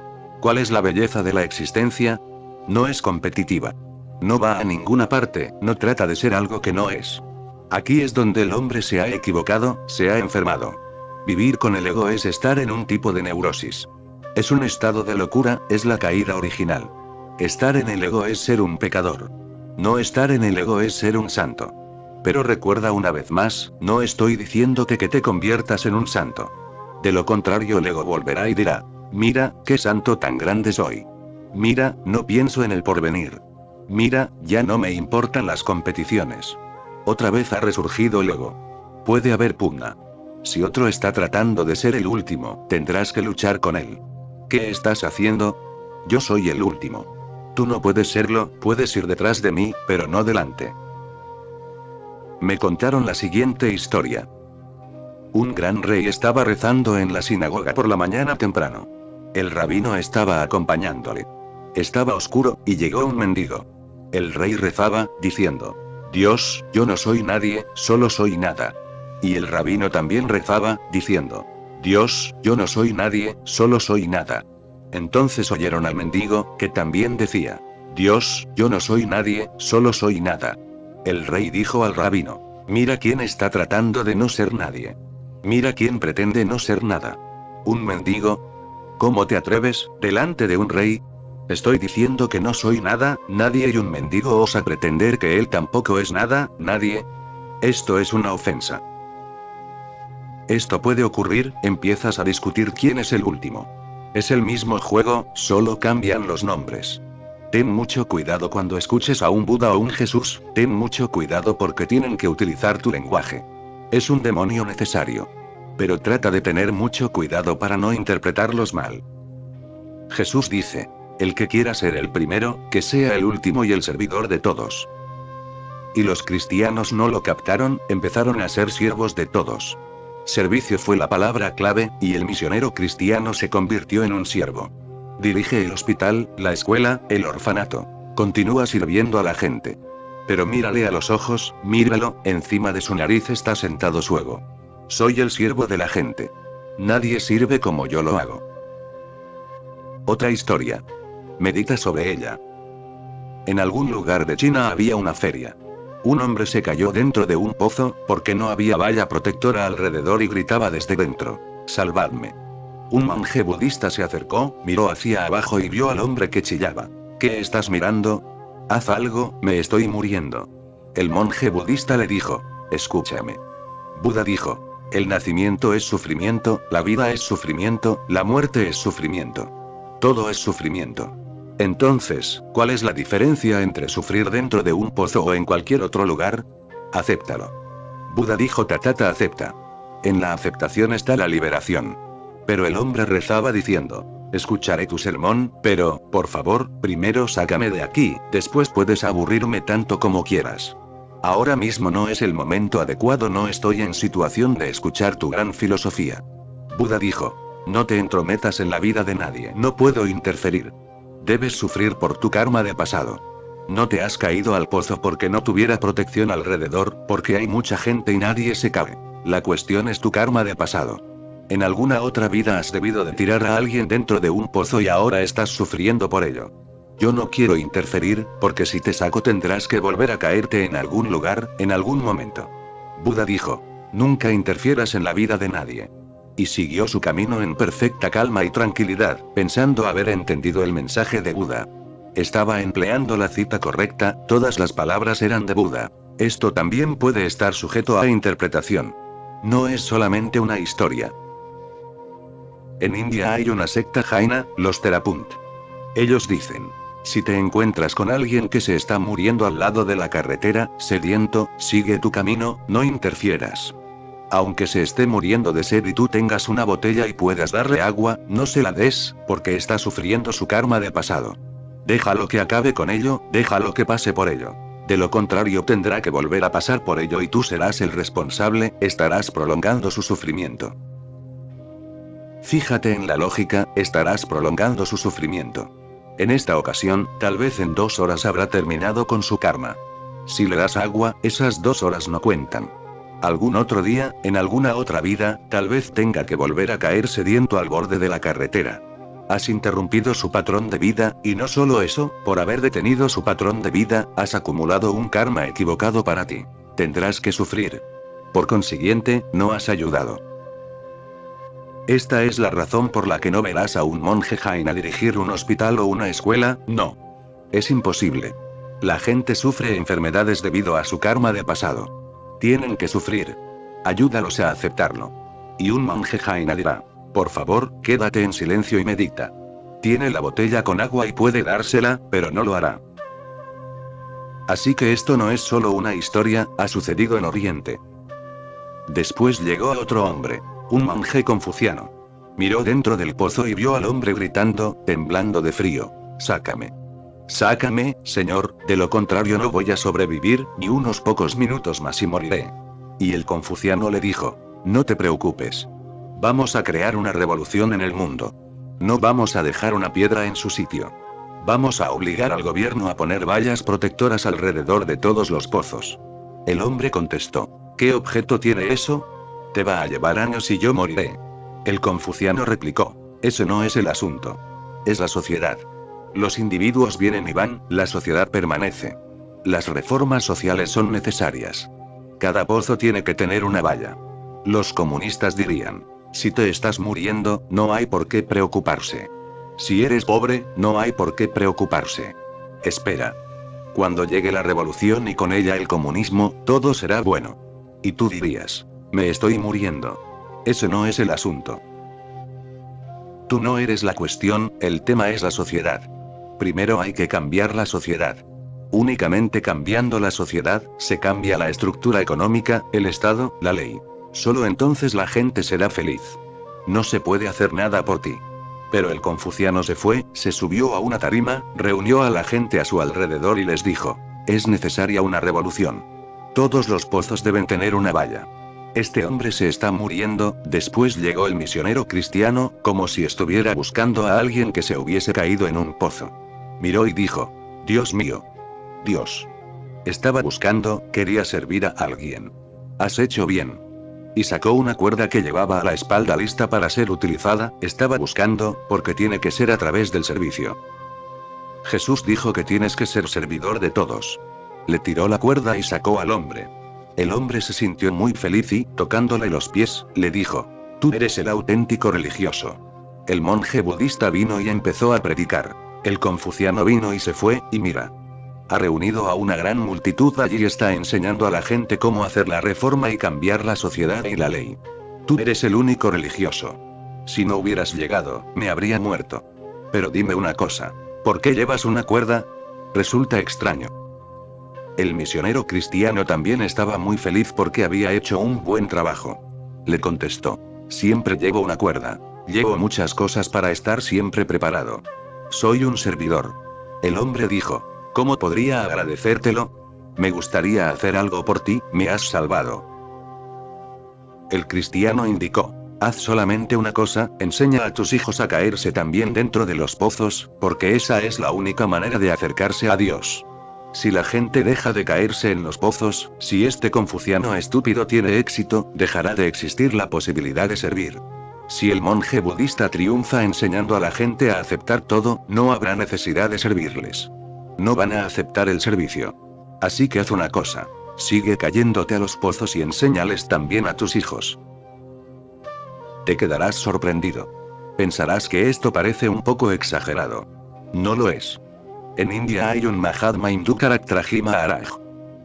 ¿Cuál es la belleza de la existencia? No es competitiva. No va a ninguna parte, no trata de ser algo que no es. Aquí es donde el hombre se ha equivocado, se ha enfermado. Vivir con el ego es estar en un tipo de neurosis. Es un estado de locura, es la caída original. Estar en el ego es ser un pecador. No estar en el ego es ser un santo. Pero recuerda una vez más, no estoy diciéndote que te conviertas en un santo. De lo contrario el ego volverá y dirá, mira, qué santo tan grande soy. Mira, no pienso en el porvenir. Mira, ya no me importan las competiciones. Otra vez ha resurgido el ego. Puede haber pugna. Si otro está tratando de ser el último, tendrás que luchar con él. ¿Qué estás haciendo? Yo soy el último. Tú no puedes serlo, puedes ir detrás de mí, pero no delante. Me contaron la siguiente historia. Un gran rey estaba rezando en la sinagoga por la mañana temprano. El rabino estaba acompañándole. Estaba oscuro, y llegó un mendigo. El rey rezaba, diciendo, Dios, yo no soy nadie, solo soy nada. Y el rabino también rezaba, diciendo, Dios, yo no soy nadie, solo soy nada. Entonces oyeron al mendigo, que también decía, Dios, yo no soy nadie, solo soy nada. El rey dijo al rabino, mira quién está tratando de no ser nadie. Mira quién pretende no ser nada. ¿Un mendigo? ¿Cómo te atreves, delante de un rey? Estoy diciendo que no soy nada, nadie, y un mendigo osa pretender que él tampoco es nada, nadie. Esto es una ofensa. Esto puede ocurrir, empiezas a discutir quién es el último. Es el mismo juego, solo cambian los nombres. Ten mucho cuidado cuando escuches a un Buda o un Jesús, ten mucho cuidado porque tienen que utilizar tu lenguaje. Es un demonio necesario. Pero trata de tener mucho cuidado para no interpretarlos mal. Jesús dice, el que quiera ser el primero, que sea el último y el servidor de todos. Y los cristianos no lo captaron, empezaron a ser siervos de todos. Servicio fue la palabra clave, y el misionero cristiano se convirtió en un siervo. Dirige el hospital, la escuela, el orfanato. Continúa sirviendo a la gente. Pero mírale a los ojos, míralo, encima de su nariz está sentado su ego. Soy el siervo de la gente. Nadie sirve como yo lo hago. Otra historia. Medita sobre ella. En algún lugar de China había una feria. Un hombre se cayó dentro de un pozo, porque no había valla protectora alrededor y gritaba desde dentro, ¡salvadme! Un monje budista se acercó, miró hacia abajo y vio al hombre que chillaba. ¿Qué estás mirando? Haz algo, me estoy muriendo. El monje budista le dijo, escúchame. Buda dijo, el nacimiento es sufrimiento, la vida es sufrimiento, la muerte es sufrimiento. Todo es sufrimiento. Entonces, ¿cuál es la diferencia entre sufrir dentro de un pozo o en cualquier otro lugar? Acéptalo. Buda dijo Tatata acepta. En la aceptación está la liberación. Pero el hombre rezaba diciendo, escucharé tu sermón, pero, por favor, primero sácame de aquí, después puedes aburrirme tanto como quieras. Ahora mismo no es el momento adecuado, no estoy en situación de escuchar tu gran filosofía. Buda dijo, no te entrometas en la vida de nadie, no puedo interferir. Debes sufrir por tu karma de pasado. No te has caído al pozo porque no tuviera protección alrededor, porque hay mucha gente y nadie se cae. La cuestión es tu karma de pasado. En alguna otra vida has debido de tirar a alguien dentro de un pozo y ahora estás sufriendo por ello. Yo no quiero interferir, porque si te saco tendrás que volver a caerte en algún lugar, en algún momento. Buda dijo: nunca interfieras en la vida de nadie. Y siguió su camino en perfecta calma y tranquilidad, pensando haber entendido el mensaje de Buda. Estaba empleando la cita correcta, todas las palabras eran de Buda. Esto también puede estar sujeto a interpretación. No es solamente una historia. En India hay una secta jaina, los Therapunt. Ellos dicen: si te encuentras con alguien que se está muriendo al lado de la carretera, sediento, sigue tu camino, no interfieras. Aunque se esté muriendo de sed y tú tengas una botella y puedas darle agua, no se la des, porque está sufriendo su karma de pasado. Déjalo que acabe con ello, déjalo que pase por ello. De lo contrario tendrá que volver a pasar por ello y tú serás el responsable, estarás prolongando su sufrimiento. Fíjate en la lógica, estarás prolongando su sufrimiento. En esta ocasión, tal vez en 2 horas habrá terminado con su karma. Si le das agua, esas 2 horas no cuentan. Algún otro día, en alguna otra vida, tal vez tenga que volver a caer sediento al borde de la carretera. Has interrumpido su patrón de vida, y no solo eso, por haber detenido su patrón de vida, has acumulado un karma equivocado para ti. Tendrás que sufrir. Por consiguiente, no has ayudado. Esta es la razón por la que no verás a un monje jaina dirigir un hospital o una escuela, no. Es imposible. La gente sufre enfermedades debido a su karma de pasado. Tienen que sufrir. Ayúdalos a aceptarlo. Y un monje jaina dirá: por favor, quédate en silencio y medita. Tiene la botella con agua y puede dársela, pero no lo hará. Así que esto no es solo una historia, ha sucedido en Oriente. Después llegó otro hombre. Un monje confuciano. Miró dentro del pozo y vio al hombre gritando, temblando de frío: sácame. Sácame, señor, de lo contrario no voy a sobrevivir, ni unos pocos minutos más y moriré. Y el confuciano le dijo: no te preocupes. Vamos a crear una revolución en el mundo. No vamos a dejar una piedra en su sitio. Vamos a obligar al gobierno a poner vallas protectoras alrededor de todos los pozos. El hombre contestó: ¿qué objeto tiene eso? Te va a llevar años y yo moriré. El confuciano replicó: ese no es el asunto. Es la sociedad. Los individuos vienen y van, la sociedad permanece. Las reformas sociales son necesarias. Cada pozo tiene que tener una valla. Los comunistas dirían: si te estás muriendo, no hay por qué preocuparse. Si eres pobre, no hay por qué preocuparse. Espera. Cuando llegue la revolución y con ella el comunismo, todo será bueno. Y tú dirías: me estoy muriendo. Ese no es el asunto. Tú no eres la cuestión, el tema es la sociedad. Primero hay que cambiar la sociedad. Únicamente cambiando la sociedad, se cambia la estructura económica, el Estado, la ley. Solo entonces la gente será feliz. No se puede hacer nada por ti. Pero el confuciano se fue, se subió a una tarima, reunió a la gente a su alrededor y les dijo: es necesaria una revolución. Todos los pozos deben tener una valla. Este hombre se está muriendo. Después llegó el misionero cristiano, como si estuviera buscando a alguien que se hubiese caído en un pozo. Miró y dijo: Dios mío. Dios. Estaba buscando, quería servir a alguien. Has hecho bien. Y sacó una cuerda que llevaba a la espalda lista para ser utilizada, estaba buscando, porque tiene que ser a través del servicio. Jesús dijo que tienes que ser servidor de todos. Le tiró la cuerda y sacó al hombre. El hombre se sintió muy feliz y, tocándole los pies, le dijo: tú eres el auténtico religioso. El monje budista vino y empezó a predicar. El confuciano vino y se fue, y mira. Ha reunido a una gran multitud allí y está enseñando a la gente cómo hacer la reforma y cambiar la sociedad y la ley. Tú eres el único religioso. Si no hubieras llegado, me habría muerto. Pero dime una cosa. ¿Por qué llevas una cuerda? Resulta extraño. El misionero cristiano también estaba muy feliz porque había hecho un buen trabajo. Le contestó: siempre llevo una cuerda. Llevo muchas cosas para estar siempre preparado. Soy un servidor. El hombre dijo: ¿cómo podría agradecértelo? Me gustaría hacer algo por ti, me has salvado. El cristiano indicó: haz solamente una cosa, enseña a tus hijos a caerse también dentro de los pozos, porque esa es la única manera de acercarse a Dios. Si la gente deja de caerse en los pozos, si este confuciano estúpido tiene éxito, dejará de existir la posibilidad de servir. Si el monje budista triunfa enseñando a la gente a aceptar todo, no habrá necesidad de servirles. No van a aceptar el servicio. Así que haz una cosa. Sigue cayéndote a los pozos y enséñales también a tus hijos. Te quedarás sorprendido. Pensarás que esto parece un poco exagerado. No lo es. En India hay un Mahatma hindú Karaktraji Maharaj.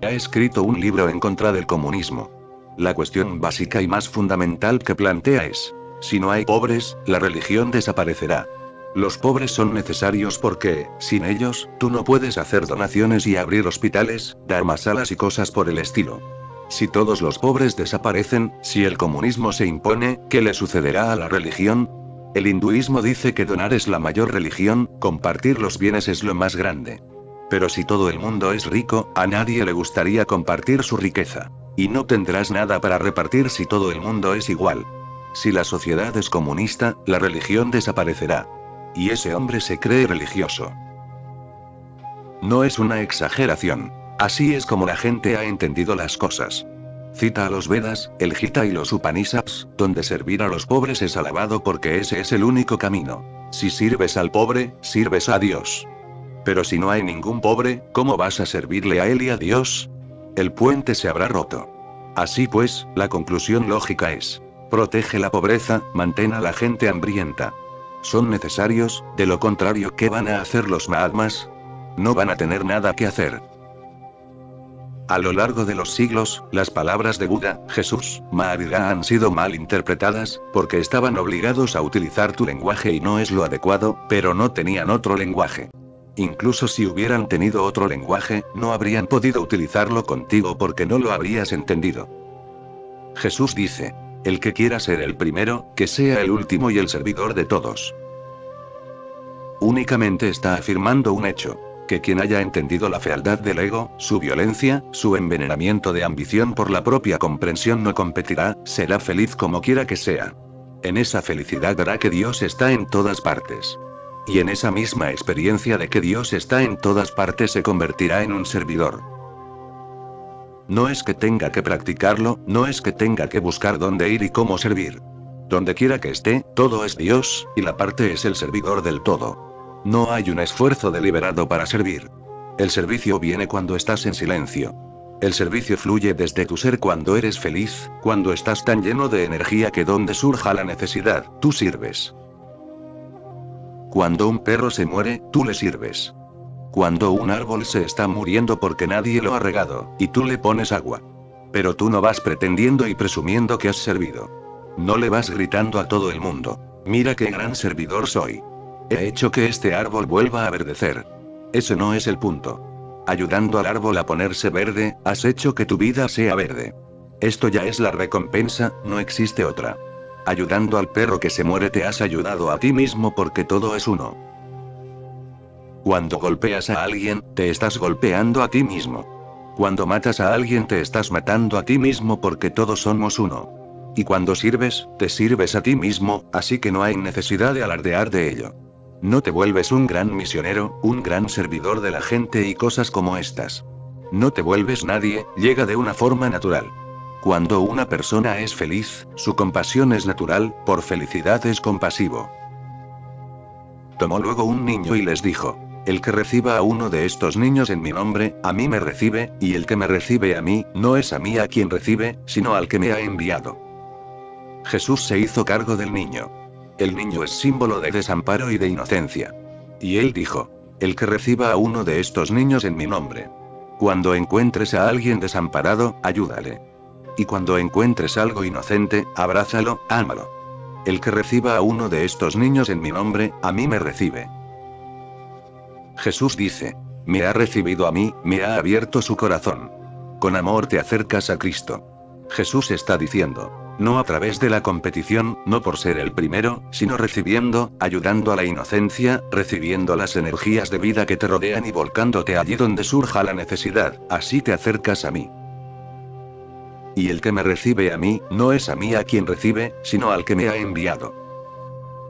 Ha escrito un libro en contra del comunismo. La cuestión básica y más fundamental que plantea es: si no hay pobres, la religión desaparecerá. Los pobres son necesarios porque, sin ellos, tú no puedes hacer donaciones y abrir hospitales, dharmasalas y cosas por el estilo. Si todos los pobres desaparecen, si el comunismo se impone, ¿qué le sucederá a la religión? El hinduismo dice que donar es la mayor religión, compartir los bienes es lo más grande. Pero si todo el mundo es rico, a nadie le gustaría compartir su riqueza. Y no tendrás nada para repartir si todo el mundo es igual. Si la sociedad es comunista, la religión desaparecerá. Y ese hombre se cree religioso. No es una exageración. Así es como la gente ha entendido las cosas. Cita a los Vedas, el Gita y los Upanishads, donde servir a los pobres es alabado porque ese es el único camino. Si sirves al pobre, sirves a Dios. Pero si no hay ningún pobre, ¿cómo vas a servirle a él y a Dios? El puente se habrá roto. Así pues, la conclusión lógica es: protege la pobreza, mantén a la gente hambrienta. Son necesarios, de lo contrario, ¿qué van a hacer los Mahatmas? No van a tener nada que hacer. A lo largo de los siglos, las palabras de Buda, Jesús, Mahavira han sido mal interpretadas, porque estaban obligados a utilizar tu lenguaje y no es lo adecuado, pero no tenían otro lenguaje. Incluso si hubieran tenido otro lenguaje, no habrían podido utilizarlo contigo porque no lo habrías entendido. Jesús dice: el que quiera ser el primero, que sea el último y el servidor de todos. Únicamente está afirmando un hecho: que quien haya entendido la fealdad del ego, su violencia, su envenenamiento de ambición por la propia comprensión no competirá, será feliz como quiera que sea. En esa felicidad verá que Dios está en todas partes. Y en esa misma experiencia de que Dios está en todas partes se convertirá en un servidor. No es que tenga que practicarlo, no es que tenga que buscar dónde ir y cómo servir. Donde quiera que esté, todo es Dios, y la parte es el servidor del todo. No hay un esfuerzo deliberado para servir. El servicio viene cuando estás en silencio. El servicio fluye desde tu ser cuando eres feliz, cuando estás tan lleno de energía que donde surja la necesidad, tú sirves. Cuando un perro se muere, tú le sirves. Cuando un árbol se está muriendo porque nadie lo ha regado, y tú le pones agua. Pero tú no vas pretendiendo y presumiendo que has servido. No le vas gritando a todo el mundo: mira qué gran servidor soy. He hecho que este árbol vuelva a verdecer. Ese no es el punto. Ayudando al árbol a ponerse verde, has hecho que tu vida sea verde. Esto ya es la recompensa, no existe otra. Ayudando al perro que se muere te has ayudado a ti mismo porque todo es uno. Cuando golpeas a alguien, te estás golpeando a ti mismo. Cuando matas a alguien te estás matando a ti mismo porque todos somos uno. Y cuando sirves, te sirves a ti mismo, así que no hay necesidad de alardear de ello. No te vuelves un gran misionero, un gran servidor de la gente y cosas como estas. No te vuelves nadie, llega de una forma natural. Cuando una persona es feliz, su compasión es natural, por felicidad es compasivo. Tomó luego un niño y les dijo: el que reciba a uno de estos niños en mi nombre, a mí me recibe, y el que me recibe a mí, no es a mí a quien recibe, sino al que me ha enviado. Jesús se hizo cargo del niño. El niño es símbolo de desamparo y de inocencia. Y él dijo: el que reciba a uno de estos niños en mi nombre. Cuando encuentres a alguien desamparado, ayúdale. Y cuando encuentres algo inocente, abrázalo, ámalo. El que reciba a uno de estos niños en mi nombre, a mí me recibe. Jesús dice: me ha recibido a mí, me ha abierto su corazón. Con amor te acercas a Cristo. Jesús está diciendo: no a través de la competición, no por ser el primero, sino recibiendo, ayudando a la inocencia, recibiendo las energías de vida que te rodean y volcándote allí donde surja la necesidad, así te acercas a mí. Y el que me recibe a mí, no es a mí a quien recibe, sino al que me ha enviado.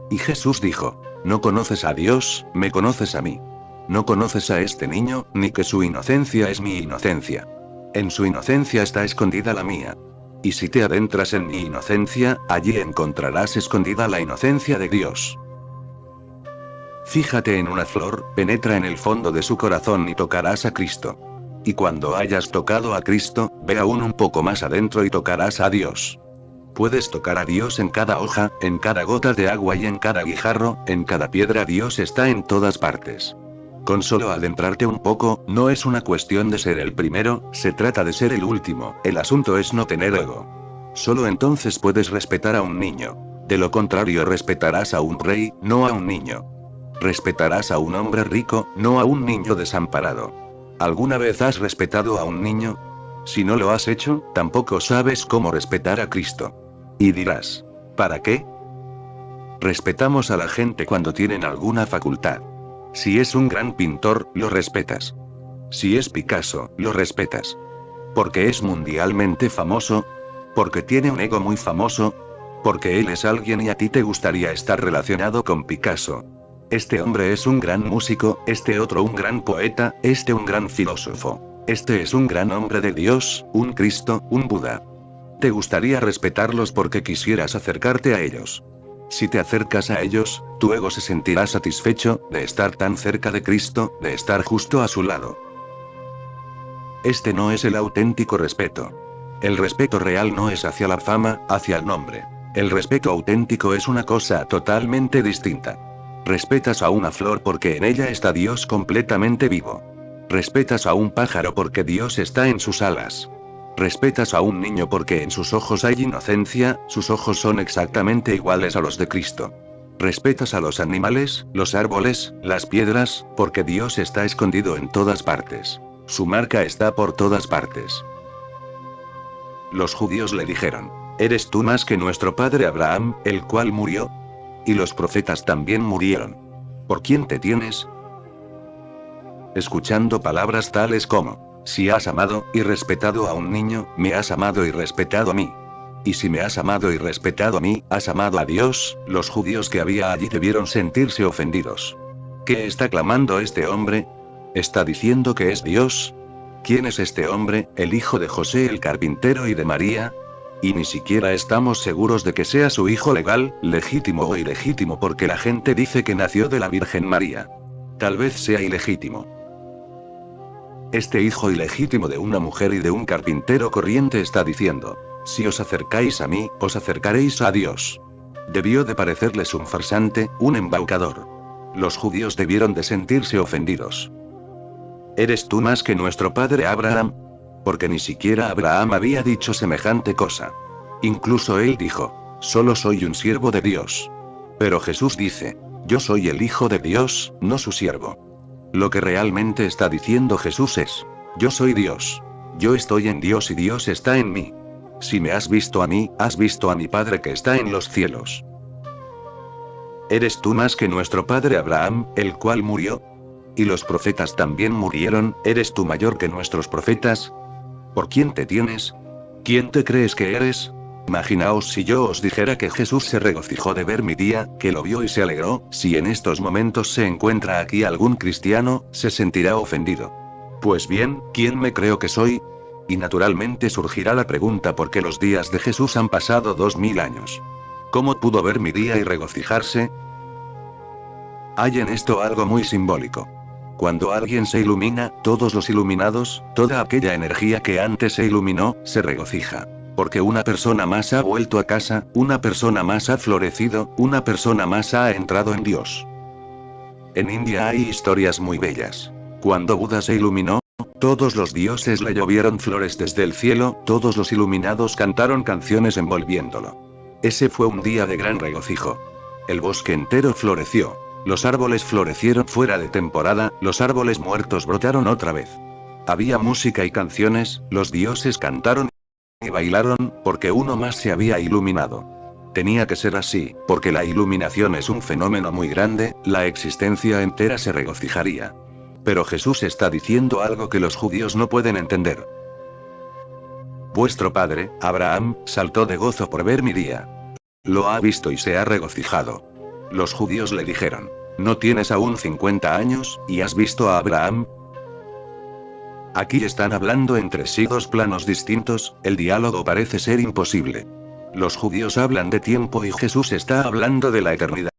Y Jesús dijo: no conoces a Dios, me conoces a mí. No conoces a este niño, ni que su inocencia es mi inocencia. En su inocencia está escondida la mía. Y si te adentras en mi inocencia, allí encontrarás escondida la inocencia de Dios. Fíjate en una flor, penetra en el fondo de su corazón y tocarás a Cristo. Y cuando hayas tocado a Cristo, ve aún un poco más adentro y tocarás a Dios. Puedes tocar a Dios en cada hoja, en cada gota de agua y en cada guijarro, en cada piedra. Dios está en todas partes. Con solo adentrarte un poco, no es una cuestión de ser el primero, se trata de ser el último, el asunto es no tener ego. Solo entonces puedes respetar a un niño. De lo contrario respetarás a un rey, no a un niño. Respetarás a un hombre rico, no a un niño desamparado. ¿Alguna vez has respetado a un niño? Si no lo has hecho, tampoco sabes cómo respetar a Cristo. Y dirás, ¿para qué? Respetamos a la gente cuando tienen alguna facultad. Si es un gran pintor, lo respetas. Si es Picasso, lo respetas. Porque es mundialmente famoso. Porque tiene un ego muy famoso. Porque él es alguien y a ti te gustaría estar relacionado con Picasso. Este hombre es un gran músico, este otro un gran poeta, este un gran filósofo. Este es un gran hombre de Dios, un Cristo, un Buda. Te gustaría respetarlos porque quisieras acercarte a ellos. Si te acercas a ellos, tu ego se sentirá satisfecho de estar tan cerca de Cristo, de estar justo a su lado. Este no es el auténtico respeto. El respeto real no es hacia la fama, hacia el nombre. El respeto auténtico es una cosa totalmente distinta. Respetas a una flor porque en ella está Dios completamente vivo. Respetas a un pájaro porque Dios está en sus alas. Respetas a un niño porque en sus ojos hay inocencia, sus ojos son exactamente iguales a los de Cristo. Respetas a los animales, los árboles, las piedras, porque Dios está escondido en todas partes. Su marca está por todas partes. Los judíos le dijeron, ¿eres tú más que nuestro padre Abraham, el cual murió? Y los profetas también murieron. ¿Por quién te tienes? Escuchando palabras tales como, si has amado y respetado a un niño, me has amado y respetado a mí. Y si me has amado y respetado a mí, has amado a Dios, los judíos que había allí debieron sentirse ofendidos. ¿Qué está clamando este hombre? ¿Está diciendo que es Dios? ¿Quién es este hombre, el hijo de José el carpintero y de María? Y ni siquiera estamos seguros de que sea su hijo legal, legítimo o ilegítimo porque la gente dice que nació de la Virgen María. Tal vez sea ilegítimo. Este hijo ilegítimo de una mujer y de un carpintero corriente está diciendo, si os acercáis a mí, os acercaréis a Dios. Debió de parecerles un farsante, un embaucador. Los judíos debieron de sentirse ofendidos. ¿Eres tú más que nuestro padre Abraham? Porque ni siquiera Abraham había dicho semejante cosa. Incluso él dijo, solo soy un siervo de Dios. Pero Jesús dice, yo soy el Hijo de Dios, no su siervo. Lo que realmente está diciendo Jesús es, yo soy Dios. Yo estoy en Dios y Dios está en mí. Si me has visto a mí, has visto a mi Padre que está en los cielos. ¿Eres tú más que nuestro padre Abraham, el cual murió? Y los profetas también murieron, ¿eres tú mayor que nuestros profetas? ¿Por quién te tienes? ¿Quién te crees que eres? Imaginaos si yo os dijera que Jesús se regocijó de ver mi día, que lo vio y se alegró. Si en estos momentos se encuentra aquí algún cristiano, se sentirá ofendido. Pues bien, ¿quién me creo que soy? Y naturalmente surgirá la pregunta por qué los días de Jesús han pasado 2000 años. ¿Cómo pudo ver mi día y regocijarse? Hay en esto algo muy simbólico. Cuando alguien se ilumina, todos los iluminados, toda aquella energía que antes se iluminó, se regocija. Porque una persona más ha vuelto a casa, una persona más ha florecido, una persona más ha entrado en Dios. En India hay historias muy bellas. Cuando Buda se iluminó, todos los dioses le llovieron flores desde el cielo, todos los iluminados cantaron canciones envolviéndolo. Ese fue un día de gran regocijo. El bosque entero floreció. Los árboles florecieron fuera de temporada, los árboles muertos brotaron otra vez. Había música y canciones, los dioses cantaron y bailaron, porque uno más se había iluminado. Tenía que ser así, porque la iluminación es un fenómeno muy grande, la existencia entera se regocijaría. Pero Jesús está diciendo algo que los judíos no pueden entender. Vuestro padre, Abraham, saltó de gozo por ver mi día. Lo ha visto y se ha regocijado. Los judíos le dijeron, ¿No tienes aún 50 años, y has visto a Abraham? Aquí están hablando entre sí dos planos distintos, el diálogo parece ser imposible. Los judíos hablan de tiempo y Jesús está hablando de la eternidad.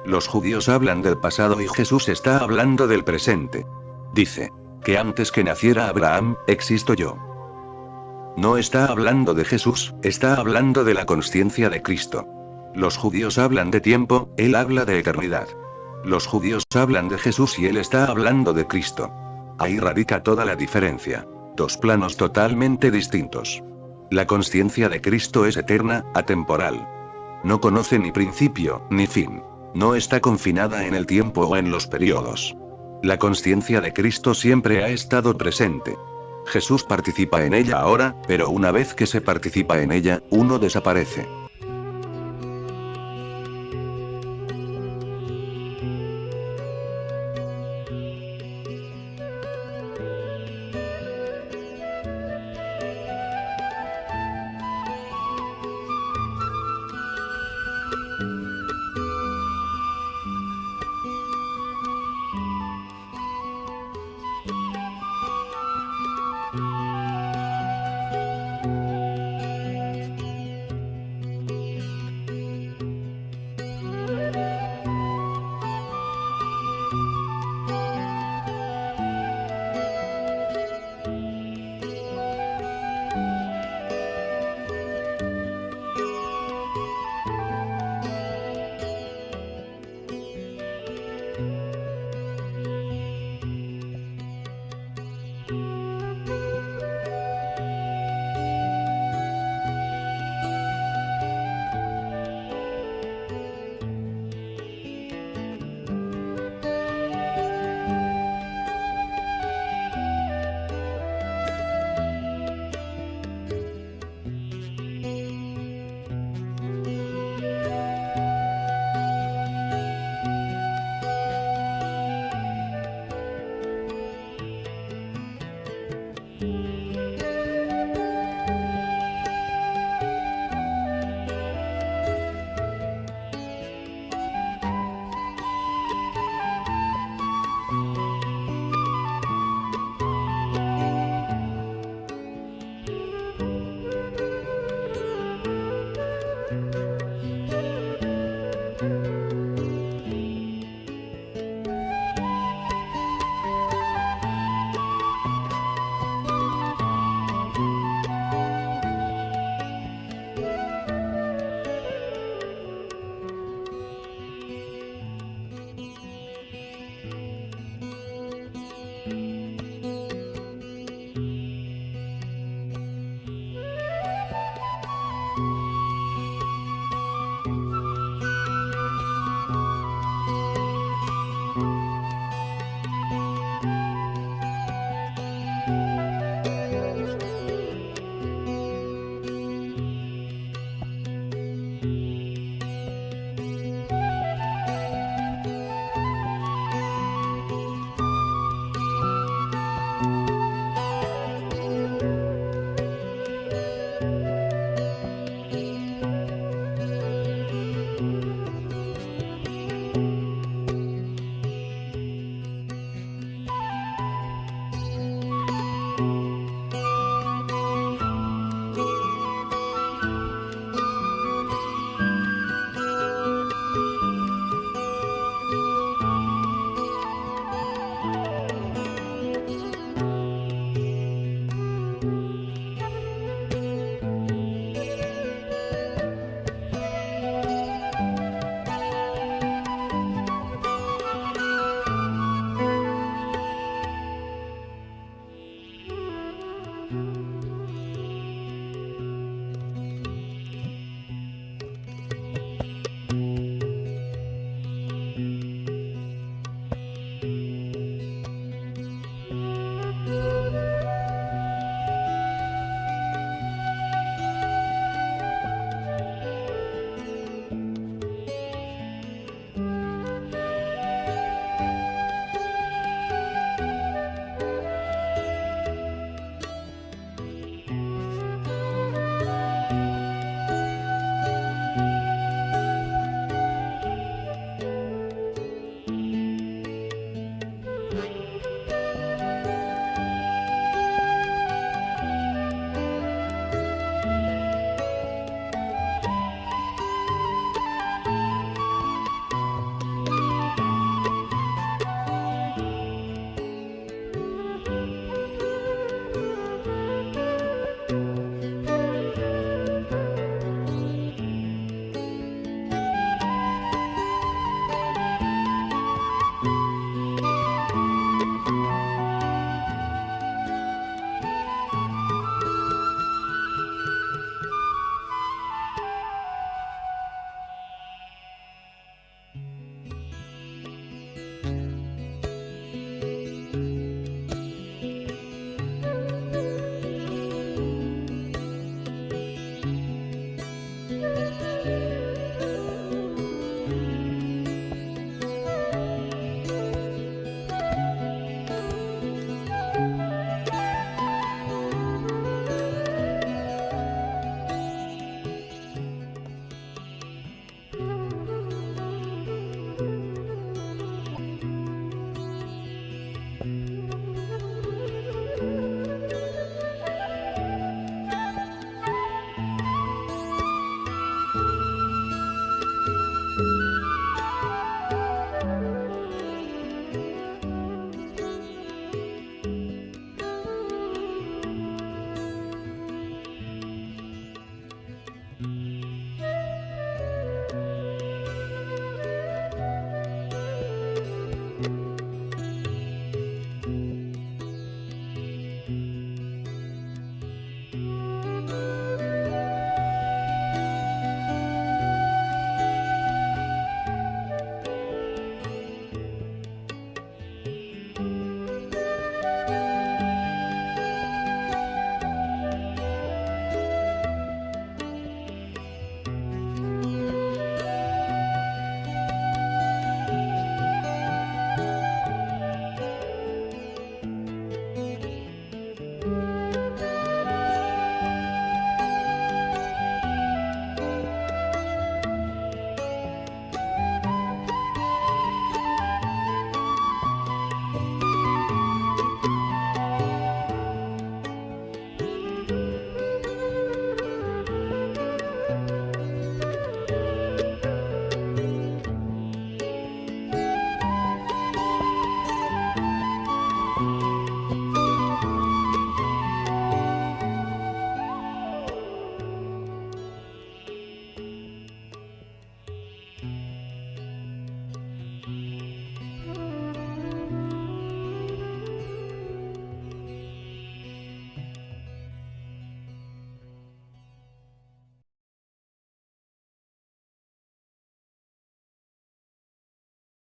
Los judíos hablan del pasado y Jesús está hablando del presente. Dice, que antes que naciera Abraham, existo yo. No está hablando de Jesús, está hablando de la consciencia de Cristo. Los judíos hablan de tiempo, él habla de eternidad. Los judíos hablan de Jesús y él está hablando de Cristo. Ahí radica toda la diferencia. Dos planos totalmente distintos. La consciencia de Cristo es eterna, atemporal. No conoce ni principio, ni fin. No está confinada en el tiempo o en los periodos. La consciencia de Cristo siempre ha estado presente. Jesús participa en ella ahora, pero una vez que se participa en ella, uno desaparece.